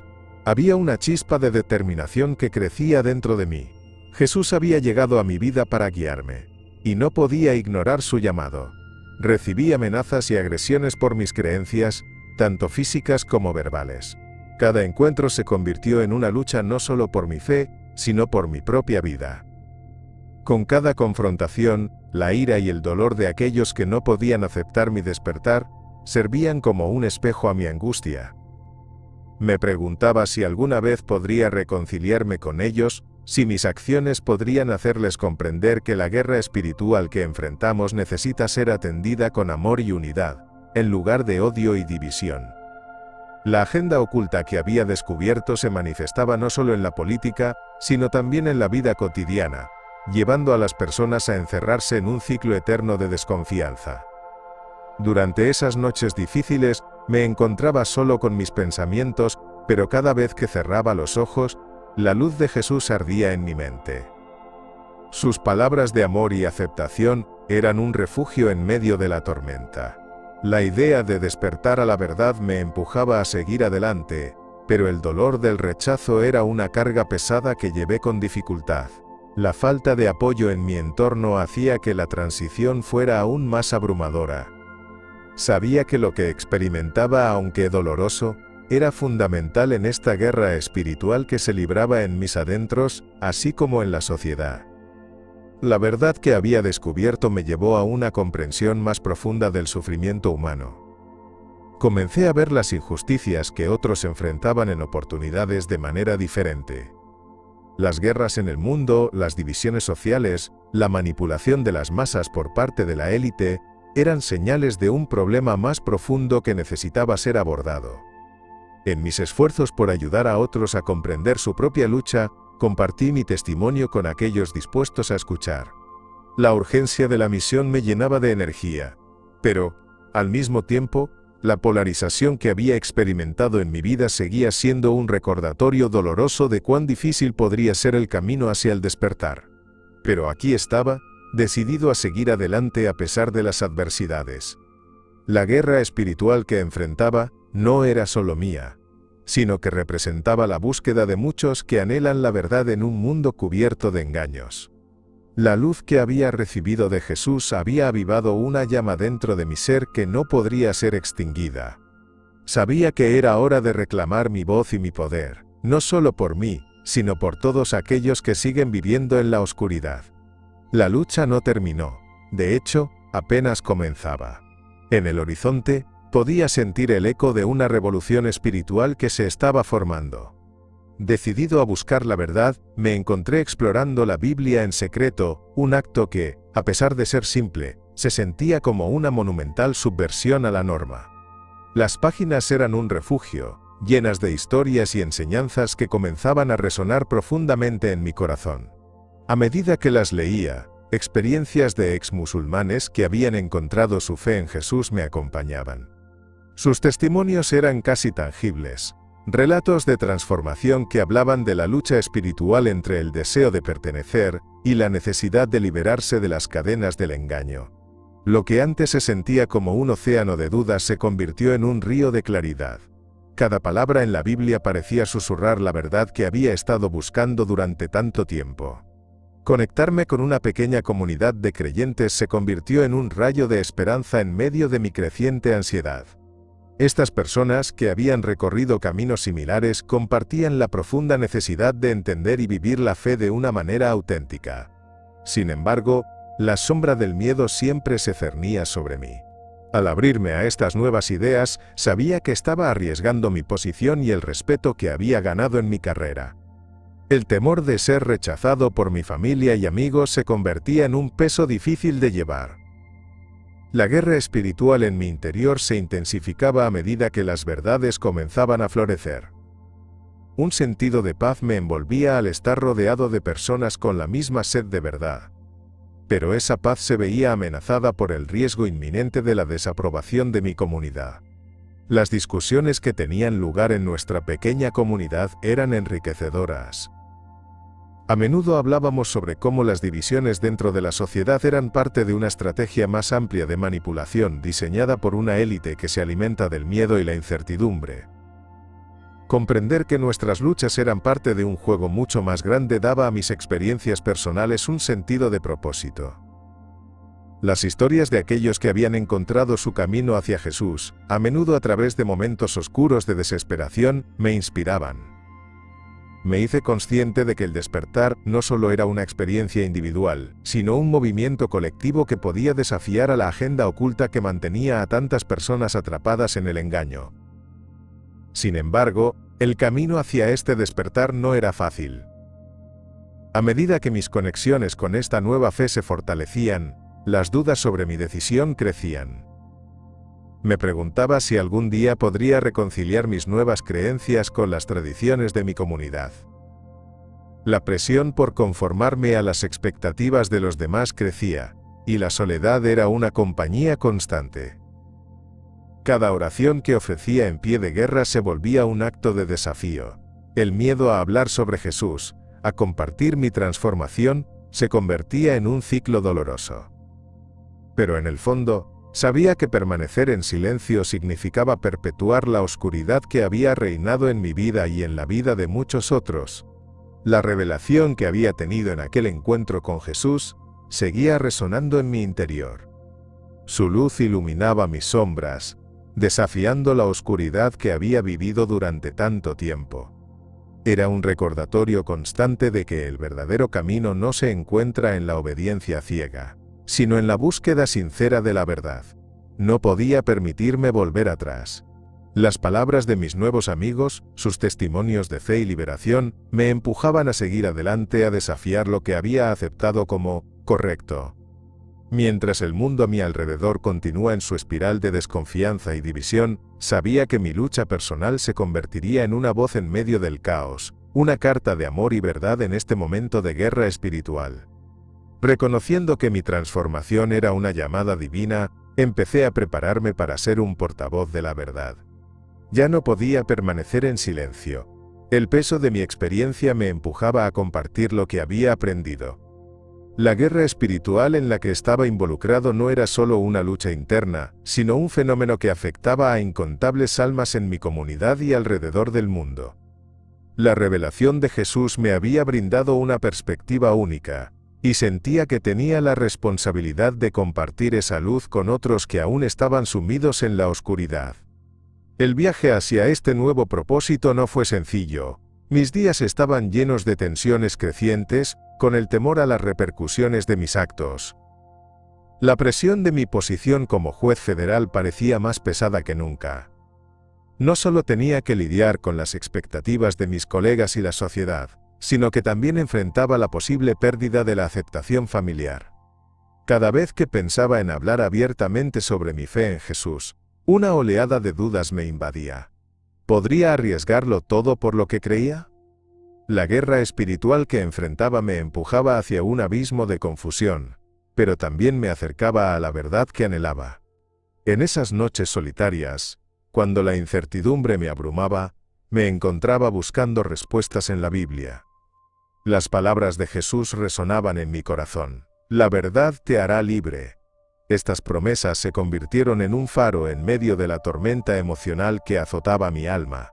había una chispa de determinación que crecía dentro de mí. Jesús había llegado a mi vida para guiarme, y no podía ignorar su llamado. Recibí amenazas y agresiones por mis creencias, tanto físicas como verbales. Cada encuentro se convirtió en una lucha no solo por mi fe, sino por mi propia vida. Con cada confrontación, la ira y el dolor de aquellos que no podían aceptar mi despertar, servían como un espejo a mi angustia. Me preguntaba si alguna vez podría reconciliarme con ellos, si mis acciones podrían hacerles comprender que la guerra espiritual que enfrentamos necesita ser atendida con amor y unidad, en lugar de odio y división. La agenda oculta que había descubierto se manifestaba no solo en la política, sino también en la vida cotidiana, llevando a las personas a encerrarse en un ciclo eterno de desconfianza. Durante esas noches difíciles, me encontraba solo con mis pensamientos, pero cada vez que cerraba los ojos, la luz de Jesús ardía en mi mente. Sus palabras de amor y aceptación eran un refugio en medio de la tormenta. La idea de despertar a la verdad me empujaba a seguir adelante, pero el dolor del rechazo era una carga pesada que llevé con dificultad. La falta de apoyo en mi entorno hacía que la transición fuera aún más abrumadora. Sabía que lo que experimentaba, aunque doloroso, era fundamental en esta guerra espiritual que se libraba en mis adentros, así como en la sociedad. La verdad que había descubierto me llevó a una comprensión más profunda del sufrimiento humano. Comencé a ver las injusticias que otros enfrentaban en oportunidades de manera diferente. Las guerras en el mundo, las divisiones sociales, la manipulación de las masas por parte de la élite, eran señales de un problema más profundo que necesitaba ser abordado. En mis esfuerzos por ayudar a otros a comprender su propia lucha, compartí mi testimonio con aquellos dispuestos a escuchar. La urgencia de la misión me llenaba de energía, pero, al mismo tiempo, la polarización que había experimentado en mi vida seguía siendo un recordatorio doloroso de cuán difícil podría ser el camino hacia el despertar. Pero aquí estaba, decidido a seguir adelante a pesar de las adversidades. La guerra espiritual que enfrentaba no era solo mía, sino que representaba la búsqueda de muchos que anhelan la verdad en un mundo cubierto de engaños. La luz que había recibido de Jesús había avivado una llama dentro de mi ser que no podría ser extinguida. Sabía que era hora de reclamar mi voz y mi poder, no solo por mí, sino por todos aquellos que siguen viviendo en la oscuridad. La lucha no terminó, de hecho, apenas comenzaba. En el horizonte, podía sentir el eco de una revolución espiritual que se estaba formando. Decidido a buscar la verdad, me encontré explorando la Biblia en secreto, un acto que, a pesar de ser simple, se sentía como una monumental subversión a la norma. Las páginas eran un refugio, llenas de historias y enseñanzas que comenzaban a resonar profundamente en mi corazón. A medida que las leía, experiencias de ex-musulmanes que habían encontrado su fe en Jesús me acompañaban. Sus testimonios eran casi tangibles, Relatos de transformación que hablaban de la lucha espiritual entre el deseo de pertenecer y la necesidad de liberarse de las cadenas del engaño. Lo que antes se sentía como un océano de dudas se convirtió en un río de claridad. Cada palabra en la Biblia parecía susurrar la verdad que había estado buscando durante tanto tiempo. Conectarme con una pequeña comunidad de creyentes se convirtió en un rayo de esperanza en medio de mi creciente ansiedad. Estas personas, que habían recorrido caminos similares, compartían la profunda necesidad de entender y vivir la fe de una manera auténtica. Sin embargo, la sombra del miedo siempre se cernía sobre mí. Al abrirme a estas nuevas ideas, sabía que estaba arriesgando mi posición y el respeto que había ganado en mi carrera. El temor de ser rechazado por mi familia y amigos se convertía en un peso difícil de llevar. La guerra espiritual en mi interior se intensificaba a medida que las verdades comenzaban a florecer. Un sentido de paz me envolvía al estar rodeado de personas con la misma sed de verdad. Pero esa paz se veía amenazada por el riesgo inminente de la desaprobación de mi comunidad. Las discusiones que tenían lugar en nuestra pequeña comunidad eran enriquecedoras. A menudo hablábamos sobre cómo las divisiones dentro de la sociedad eran parte de una estrategia más amplia de manipulación diseñada por una élite que se alimenta del miedo y la incertidumbre. Comprender que nuestras luchas eran parte de un juego mucho más grande daba a mis experiencias personales un sentido de propósito. Las historias de aquellos que habían encontrado su camino hacia Jesús, a menudo a través de momentos oscuros de desesperación, me inspiraban. Me hice consciente de que el despertar no solo era una experiencia individual, sino un movimiento colectivo que podía desafiar a la agenda oculta que mantenía a tantas personas atrapadas en el engaño. Sin embargo, el camino hacia este despertar no era fácil. A medida que mis conexiones con esta nueva fe se fortalecían, las dudas sobre mi decisión crecían. Me preguntaba si algún día podría reconciliar mis nuevas creencias con las tradiciones de mi comunidad. La presión por conformarme a las expectativas de los demás crecía, y la soledad era una compañía constante. Cada oración que ofrecía en pie de guerra se volvía un acto de desafío. El miedo a hablar sobre Jesús, a compartir mi transformación, se convertía en un ciclo doloroso. Pero en el fondo, sabía que permanecer en silencio significaba perpetuar la oscuridad que había reinado en mi vida y en la vida de muchos otros. La revelación que había tenido en aquel encuentro con Jesús seguía resonando en mi interior. Su luz iluminaba mis sombras, desafiando la oscuridad que había vivido durante tanto tiempo. Era un recordatorio constante de que el verdadero camino no se encuentra en la obediencia ciega, sino en la búsqueda sincera de la verdad. No podía permitirme volver atrás. Las palabras de mis nuevos amigos, sus testimonios de fe y liberación, me empujaban a seguir adelante, a desafiar lo que había aceptado como correcto. Mientras el mundo a mi alrededor continúa en su espiral de desconfianza y división, sabía que mi lucha personal se convertiría en una voz en medio del caos, una carta de amor y verdad en este momento de guerra espiritual. Reconociendo que mi transformación era una llamada divina, empecé a prepararme para ser un portavoz de la verdad. Ya no podía permanecer en silencio. El peso de mi experiencia me empujaba a compartir lo que había aprendido. La guerra espiritual en la que estaba involucrado no era solo una lucha interna, sino un fenómeno que afectaba a incontables almas en mi comunidad y alrededor del mundo. La revelación de Jesús me había brindado una perspectiva única, y sentía que tenía la responsabilidad de compartir esa luz con otros que aún estaban sumidos en la oscuridad. El viaje hacia este nuevo propósito no fue sencillo. Mis días estaban llenos de tensiones crecientes, con el temor a las repercusiones de mis actos. La presión de mi posición como juez federal parecía más pesada que nunca. No solo tenía que lidiar con las expectativas de mis colegas y la sociedad, sino que también enfrentaba la posible pérdida de la aceptación familiar. Cada vez que pensaba en hablar abiertamente sobre mi fe en Jesús, una oleada de dudas me invadía. ¿Podría arriesgarlo todo por lo que creía? La guerra espiritual que enfrentaba me empujaba hacia un abismo de confusión, pero también me acercaba a la verdad que anhelaba. En esas noches solitarias, cuando la incertidumbre me abrumaba, me encontraba buscando respuestas en la Biblia. Las palabras de Jesús resonaban en mi corazón. La verdad te hará libre. Estas promesas se convirtieron en un faro en medio de la tormenta emocional que azotaba mi alma.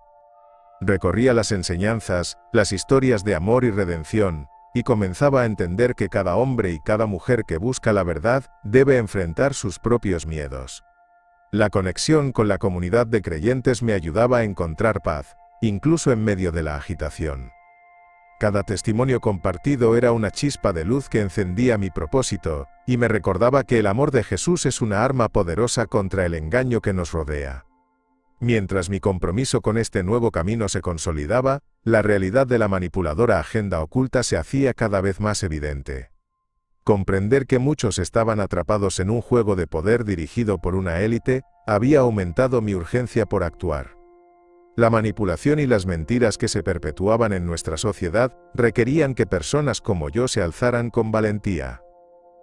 Recorría las enseñanzas, las historias de amor y redención, y comenzaba a entender que cada hombre y cada mujer que busca la verdad debe enfrentar sus propios miedos. La conexión con la comunidad de creyentes me ayudaba a encontrar paz, incluso en medio de la agitación. Cada testimonio compartido era una chispa de luz que encendía mi propósito, y me recordaba que el amor de Jesús es una arma poderosa contra el engaño que nos rodea. Mientras mi compromiso con este nuevo camino se consolidaba, la realidad de la manipuladora agenda oculta se hacía cada vez más evidente. Comprender que muchos estaban atrapados en un juego de poder dirigido por una élite, había aumentado mi urgencia por actuar. La manipulación y las mentiras que se perpetuaban en nuestra sociedad requerían que personas como yo se alzaran con valentía.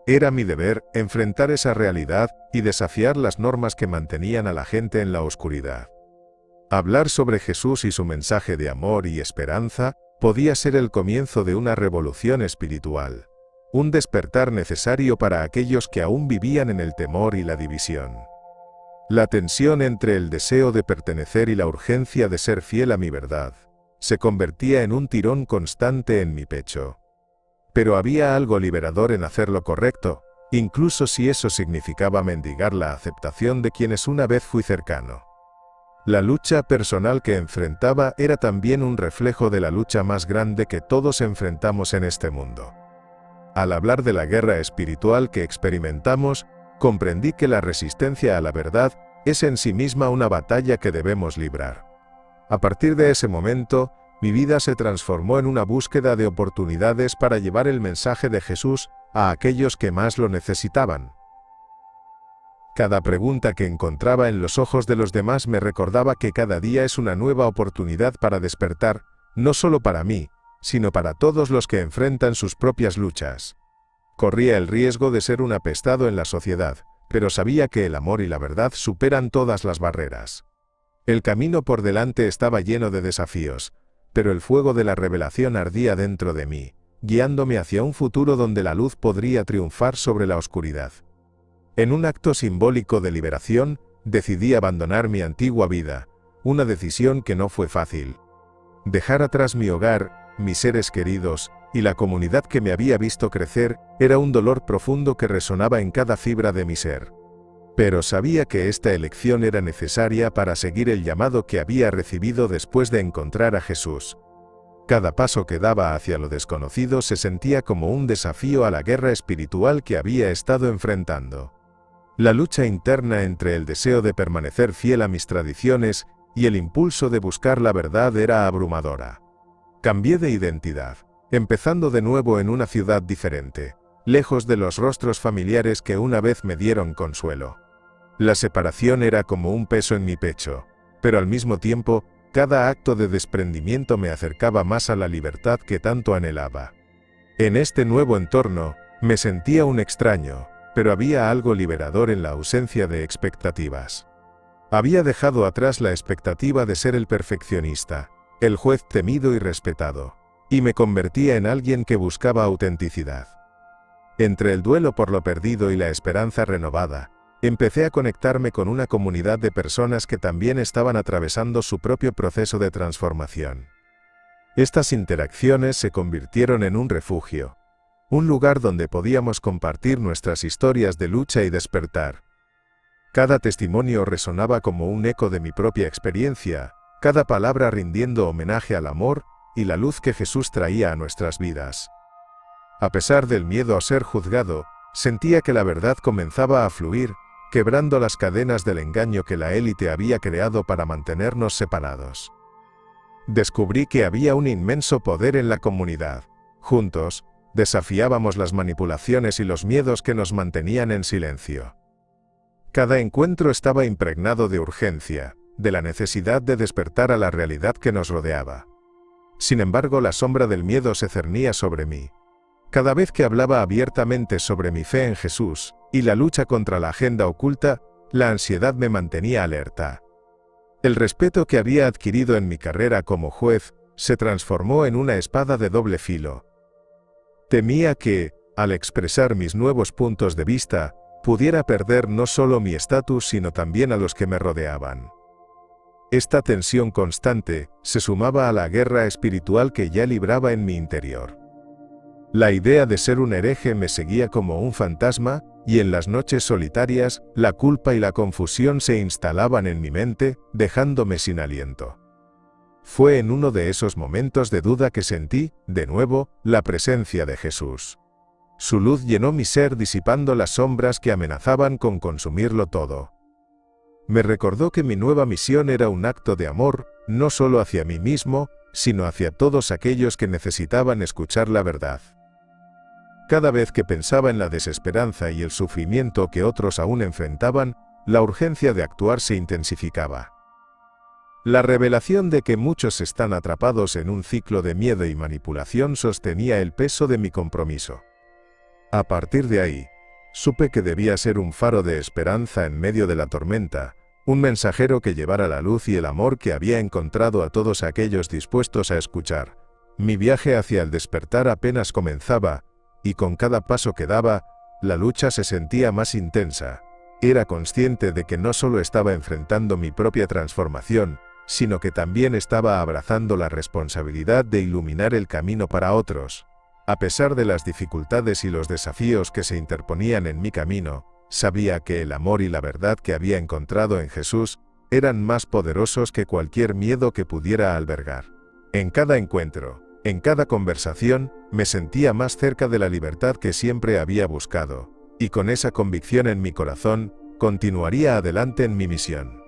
Era mi deber enfrentar esa realidad y desafiar las normas que mantenían a la gente en la oscuridad. Hablar sobre Jesús y su mensaje de amor y esperanza podía ser el comienzo de una revolución espiritual, un despertar necesario para aquellos que aún vivían en el temor y la división. La tensión entre el deseo de pertenecer y la urgencia de ser fiel a mi verdad se convertía en un tirón constante en mi pecho. Pero había algo liberador en hacer lo correcto, incluso si eso significaba mendigar la aceptación de quienes una vez fui cercano. La lucha personal que enfrentaba era también un reflejo de la lucha más grande que todos enfrentamos en este mundo. Al hablar de la guerra espiritual que experimentamos, comprendí que la resistencia a la verdad es en sí misma una batalla que debemos librar. A partir de ese momento, mi vida se transformó en una búsqueda de oportunidades para llevar el mensaje de Jesús a aquellos que más lo necesitaban. Cada pregunta que encontraba en los ojos de los demás me recordaba que cada día es una nueva oportunidad para despertar, no solo para mí, sino para todos los que enfrentan sus propias luchas. Corría el riesgo de ser un apestado en la sociedad, pero sabía que el amor y la verdad superan todas las barreras. El camino por delante estaba lleno de desafíos, pero el fuego de la revelación ardía dentro de mí, guiándome hacia un futuro donde la luz podría triunfar sobre la oscuridad. En un acto simbólico de liberación, decidí abandonar mi antigua vida, una decisión que no fue fácil. Dejar atrás mi hogar, mis seres queridos, y la comunidad que me había visto crecer, era un dolor profundo que resonaba en cada fibra de mi ser. Pero sabía que esta elección era necesaria para seguir el llamado que había recibido después de encontrar a Jesús. Cada paso que daba hacia lo desconocido se sentía como un desafío a la guerra espiritual que había estado enfrentando. La lucha interna entre el deseo de permanecer fiel a mis tradiciones y el impulso de buscar la verdad era abrumadora. Cambié de identidad, empezando de nuevo en una ciudad diferente, lejos de los rostros familiares que una vez me dieron consuelo. La separación era como un peso en mi pecho, pero al mismo tiempo, cada acto de desprendimiento me acercaba más a la libertad que tanto anhelaba. En este nuevo entorno, me sentía un extraño, pero había algo liberador en la ausencia de expectativas. Había dejado atrás la expectativa de ser el perfeccionista, el juez temido y respetado, y me convertía en alguien que buscaba autenticidad. Entre el duelo por lo perdido y la esperanza renovada, empecé a conectarme con una comunidad de personas que también estaban atravesando su propio proceso de transformación. Estas interacciones se convirtieron en un refugio, un lugar donde podíamos compartir nuestras historias de lucha y despertar. Cada testimonio resonaba como un eco de mi propia experiencia, cada palabra rindiendo homenaje al amor y la luz que Jesús traía a nuestras vidas. A pesar del miedo a ser juzgado, sentía que la verdad comenzaba a fluir, quebrando las cadenas del engaño que la élite había creado para mantenernos separados. Descubrí que había un inmenso poder en la comunidad. Juntos, desafiábamos las manipulaciones y los miedos que nos mantenían en silencio. Cada encuentro estaba impregnado de urgencia, de la necesidad de despertar a la realidad que nos rodeaba. Sin embargo, la sombra del miedo se cernía sobre mí. Cada vez que hablaba abiertamente sobre mi fe en Jesús y la lucha contra la agenda oculta, la ansiedad me mantenía alerta. El respeto que había adquirido en mi carrera como juez se transformó en una espada de doble filo. Temía que, al expresar mis nuevos puntos de vista, pudiera perder no solo mi estatus sino también a los que me rodeaban. Esta tensión constante se sumaba a la guerra espiritual que ya libraba en mi interior. La idea de ser un hereje me seguía como un fantasma, y en las noches solitarias, la culpa y la confusión se instalaban en mi mente, dejándome sin aliento. Fue en uno de esos momentos de duda que sentí, de nuevo, la presencia de Jesús. Su luz llenó mi ser disipando las sombras que amenazaban con consumirlo todo. Me recordó que mi nueva misión era un acto de amor, no solo hacia mí mismo, sino hacia todos aquellos que necesitaban escuchar la verdad. Cada vez que pensaba en la desesperanza y el sufrimiento que otros aún enfrentaban, la urgencia de actuar se intensificaba. La revelación de que muchos están atrapados en un ciclo de miedo y manipulación sostenía el peso de mi compromiso. A partir de ahí, supe que debía ser un faro de esperanza en medio de la tormenta, un mensajero que llevara la luz y el amor que había encontrado a todos aquellos dispuestos a escuchar. Mi viaje hacia el despertar apenas comenzaba, y con cada paso que daba, la lucha se sentía más intensa. Era consciente de que no solo estaba enfrentando mi propia transformación, sino que también estaba abrazando la responsabilidad de iluminar el camino para otros. A pesar de las dificultades y los desafíos que se interponían en mi camino, sabía que el amor y la verdad que había encontrado en Jesús eran más poderosos que cualquier miedo que pudiera albergar. En cada encuentro, en cada conversación, me sentía más cerca de la libertad que siempre había buscado, y con esa convicción en mi corazón, continuaría adelante en mi misión.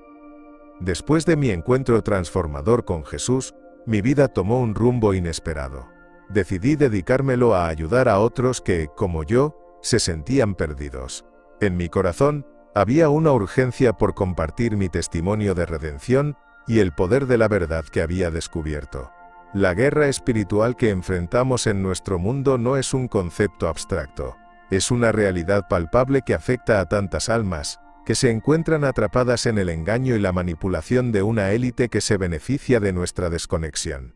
Después de mi encuentro transformador con Jesús, mi vida tomó un rumbo inesperado. Decidí dedicármelo a ayudar a otros que, como yo, se sentían perdidos. En mi corazón, había una urgencia por compartir mi testimonio de redención y el poder de la verdad que había descubierto. La guerra espiritual que enfrentamos en nuestro mundo no es un concepto abstracto, es una realidad palpable que afecta a tantas almas, que se encuentran atrapadas en el engaño y la manipulación de una élite que se beneficia de nuestra desconexión.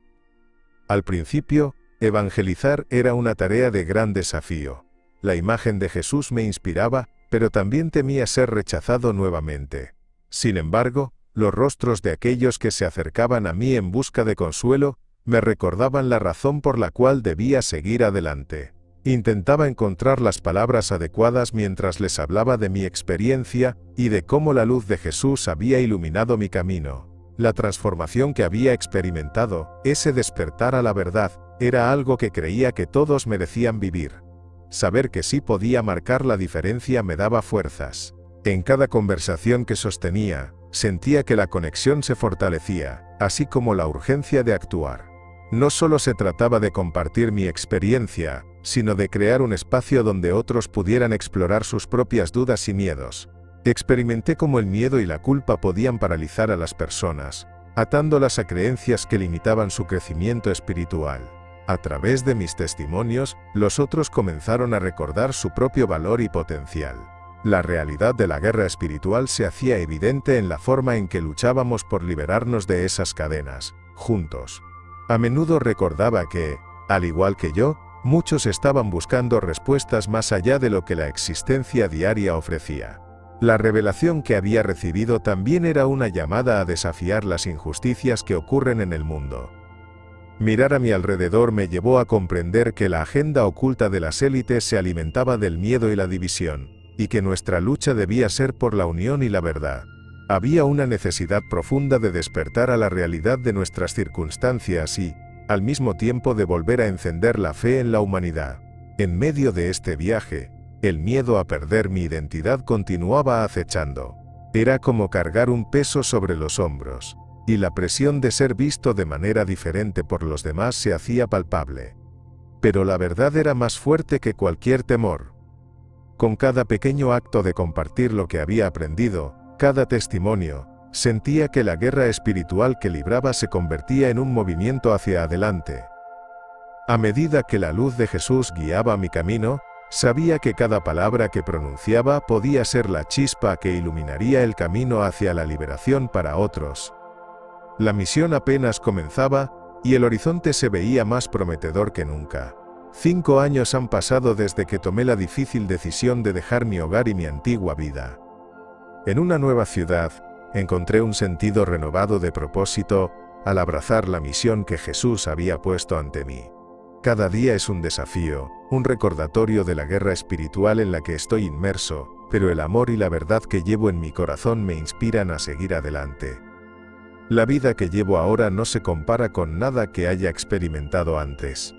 Al principio, evangelizar era una tarea de gran desafío. La imagen de Jesús me inspiraba, pero también temía ser rechazado nuevamente. Sin embargo, los rostros de aquellos que se acercaban a mí en busca de consuelo, me recordaban la razón por la cual debía seguir adelante. Intentaba encontrar las palabras adecuadas mientras les hablaba de mi experiencia y de cómo la luz de Jesús había iluminado mi camino. La transformación que había experimentado, ese despertar a la verdad, era algo que creía que todos merecían vivir. Saber que sí podía marcar la diferencia me daba fuerzas. En cada conversación que sostenía, sentía que la conexión se fortalecía, así como la urgencia de actuar. No solo se trataba de compartir mi experiencia, sino de crear un espacio donde otros pudieran explorar sus propias dudas y miedos. Experimenté cómo el miedo y la culpa podían paralizar a las personas, atándolas a creencias que limitaban su crecimiento espiritual. A través de mis testimonios, los otros comenzaron a recordar su propio valor y potencial. La realidad de la guerra espiritual se hacía evidente en la forma en que luchábamos por liberarnos de esas cadenas, juntos. A menudo recordaba que, al igual que yo, muchos estaban buscando respuestas más allá de lo que la existencia diaria ofrecía. La revelación que había recibido también era una llamada a desafiar las injusticias que ocurren en el mundo. Mirar a mi alrededor me llevó a comprender que la agenda oculta de las élites se alimentaba del miedo y la división, y que nuestra lucha debía ser por la unión y la verdad. Había una necesidad profunda de despertar a la realidad de nuestras circunstancias y, al mismo tiempo, de volver a encender la fe en la humanidad. En medio de este viaje, el miedo a perder mi identidad continuaba acechando. Era como cargar un peso sobre los hombros, y la presión de ser visto de manera diferente por los demás se hacía palpable. Pero la verdad era más fuerte que cualquier temor. Con cada pequeño acto de compartir lo que había aprendido, cada testimonio, sentía que la guerra espiritual que libraba se convertía en un movimiento hacia adelante. A medida que la luz de Jesús guiaba mi camino, sabía que cada palabra que pronunciaba podía ser la chispa que iluminaría el camino hacia la liberación para otros. La misión apenas comenzaba, y el horizonte se veía más prometedor que nunca. 5 años han pasado desde que tomé la difícil decisión de dejar mi hogar y mi antigua vida. En una nueva ciudad, encontré un sentido renovado de propósito al abrazar la misión que Jesús había puesto ante mí. Cada día es un desafío, un recordatorio de la guerra espiritual en la que estoy inmerso, pero el amor y la verdad que llevo en mi corazón me inspiran a seguir adelante. La vida que llevo ahora no se compara con nada que haya experimentado antes.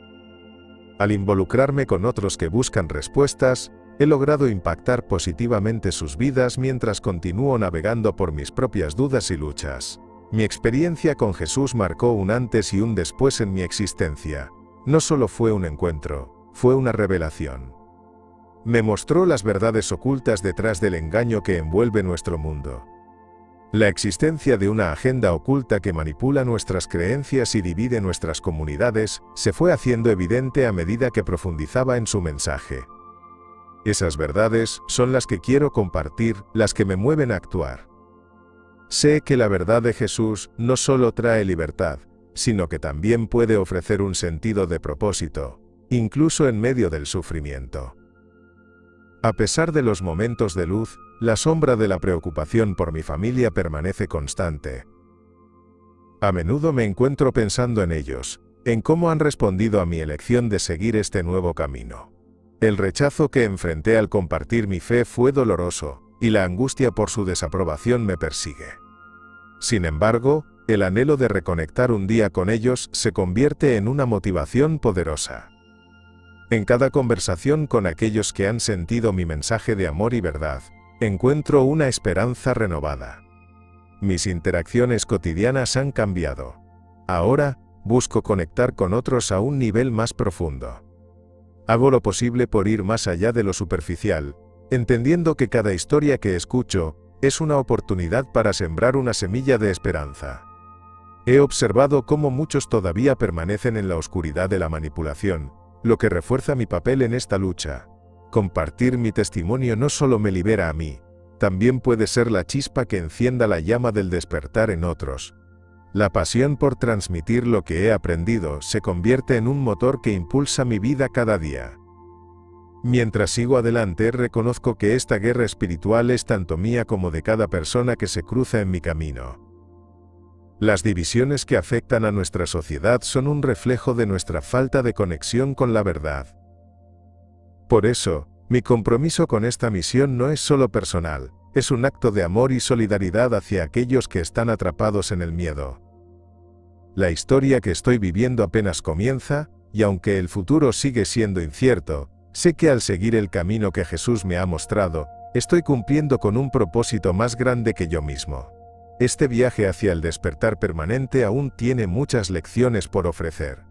Al involucrarme con otros que buscan respuestas, he logrado impactar positivamente sus vidas mientras continúo navegando por mis propias dudas y luchas. Mi experiencia con Jesús marcó un antes y un después en mi existencia. No solo fue un encuentro, fue una revelación. Me mostró las verdades ocultas detrás del engaño que envuelve nuestro mundo. La existencia de una agenda oculta que manipula nuestras creencias y divide nuestras comunidades se fue haciendo evidente a medida que profundizaba en su mensaje. Esas verdades son las que quiero compartir, las que me mueven a actuar. Sé que la verdad de Jesús no solo trae libertad, sino que también puede ofrecer un sentido de propósito, incluso en medio del sufrimiento. A pesar de los momentos de luz, la sombra de la preocupación por mi familia permanece constante. A menudo me encuentro pensando en ellos, en cómo han respondido a mi elección de seguir este nuevo camino. El rechazo que enfrenté al compartir mi fe fue doloroso, y la angustia por su desaprobación me persigue. Sin embargo, el anhelo de reconectar un día con ellos se convierte en una motivación poderosa. En cada conversación con aquellos que han sentido mi mensaje de amor y verdad, encuentro una esperanza renovada. Mis interacciones cotidianas han cambiado. Ahora, busco conectar con otros a un nivel más profundo. Hago lo posible por ir más allá de lo superficial, entendiendo que cada historia que escucho es una oportunidad para sembrar una semilla de esperanza. He observado cómo muchos todavía permanecen en la oscuridad de la manipulación, lo que refuerza mi papel en esta lucha. Compartir mi testimonio no solo me libera a mí, también puede ser la chispa que encienda la llama del despertar en otros. La pasión por transmitir lo que he aprendido se convierte en un motor que impulsa mi vida cada día. Mientras sigo adelante, reconozco que esta guerra espiritual es tanto mía como de cada persona que se cruza en mi camino. Las divisiones que afectan a nuestra sociedad son un reflejo de nuestra falta de conexión con la verdad. Por eso, mi compromiso con esta misión no es solo personal, es un acto de amor y solidaridad hacia aquellos que están atrapados en el miedo. La historia que estoy viviendo apenas comienza, y aunque el futuro sigue siendo incierto, sé que al seguir el camino que Jesús me ha mostrado, estoy cumpliendo con un propósito más grande que yo mismo. Este viaje hacia el despertar permanente aún tiene muchas lecciones por ofrecer.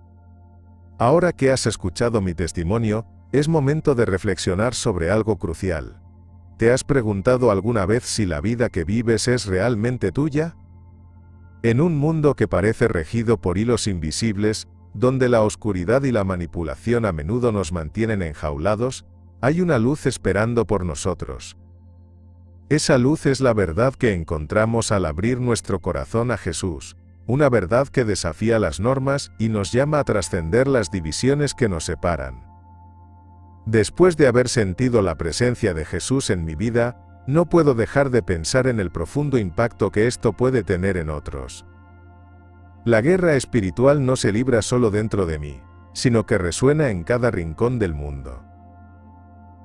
Ahora que has escuchado mi testimonio, es momento de reflexionar sobre algo crucial. ¿Te has preguntado alguna vez si la vida que vives es realmente tuya? En un mundo que parece regido por hilos invisibles, donde la oscuridad y la manipulación a menudo nos mantienen enjaulados, hay una luz esperando por nosotros. Esa luz es la verdad que encontramos al abrir nuestro corazón a Jesús, una verdad que desafía las normas y nos llama a trascender las divisiones que nos separan. Después de haber sentido la presencia de Jesús en mi vida, no puedo dejar de pensar en el profundo impacto que esto puede tener en otros. La guerra espiritual no se libra solo dentro de mí, sino que resuena en cada rincón del mundo.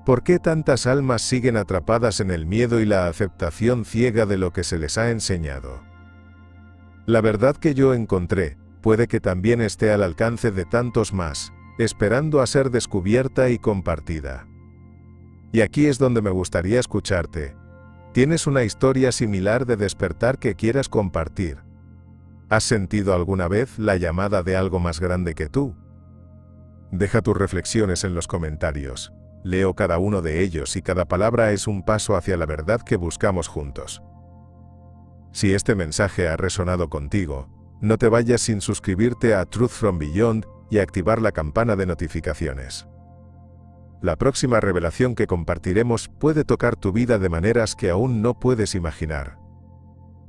¿Por qué tantas almas siguen atrapadas en el miedo y la aceptación ciega de lo que se les ha enseñado? La verdad que yo encontré, puede que también esté al alcance de tantos más, esperando a ser descubierta y compartida. Y aquí es donde me gustaría escucharte. ¿Tienes una historia similar de despertar que quieras compartir? ¿Has sentido alguna vez la llamada de algo más grande que tú? Deja tus reflexiones en los comentarios. Leo cada uno de ellos y cada palabra es un paso hacia la verdad que buscamos juntos. Si este mensaje ha resonado contigo, no te vayas sin suscribirte a Truth from Beyond y activar la campana de notificaciones. La próxima revelación que compartiremos puede tocar tu vida de maneras que aún no puedes imaginar.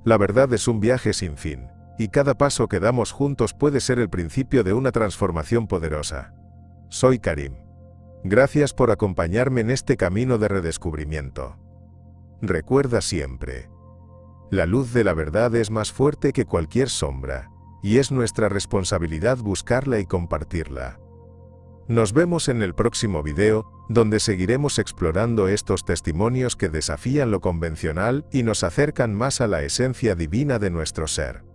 La verdad es un viaje sin fin, y cada paso que damos juntos puede ser el principio de una transformación poderosa. Soy Karim. Gracias por acompañarme en este camino de redescubrimiento. Recuerda siempre: la luz de la verdad es más fuerte que cualquier sombra, y es nuestra responsabilidad buscarla y compartirla. Nos vemos en el próximo video, donde seguiremos explorando estos testimonios que desafían lo convencional y nos acercan más a la esencia divina de nuestro ser.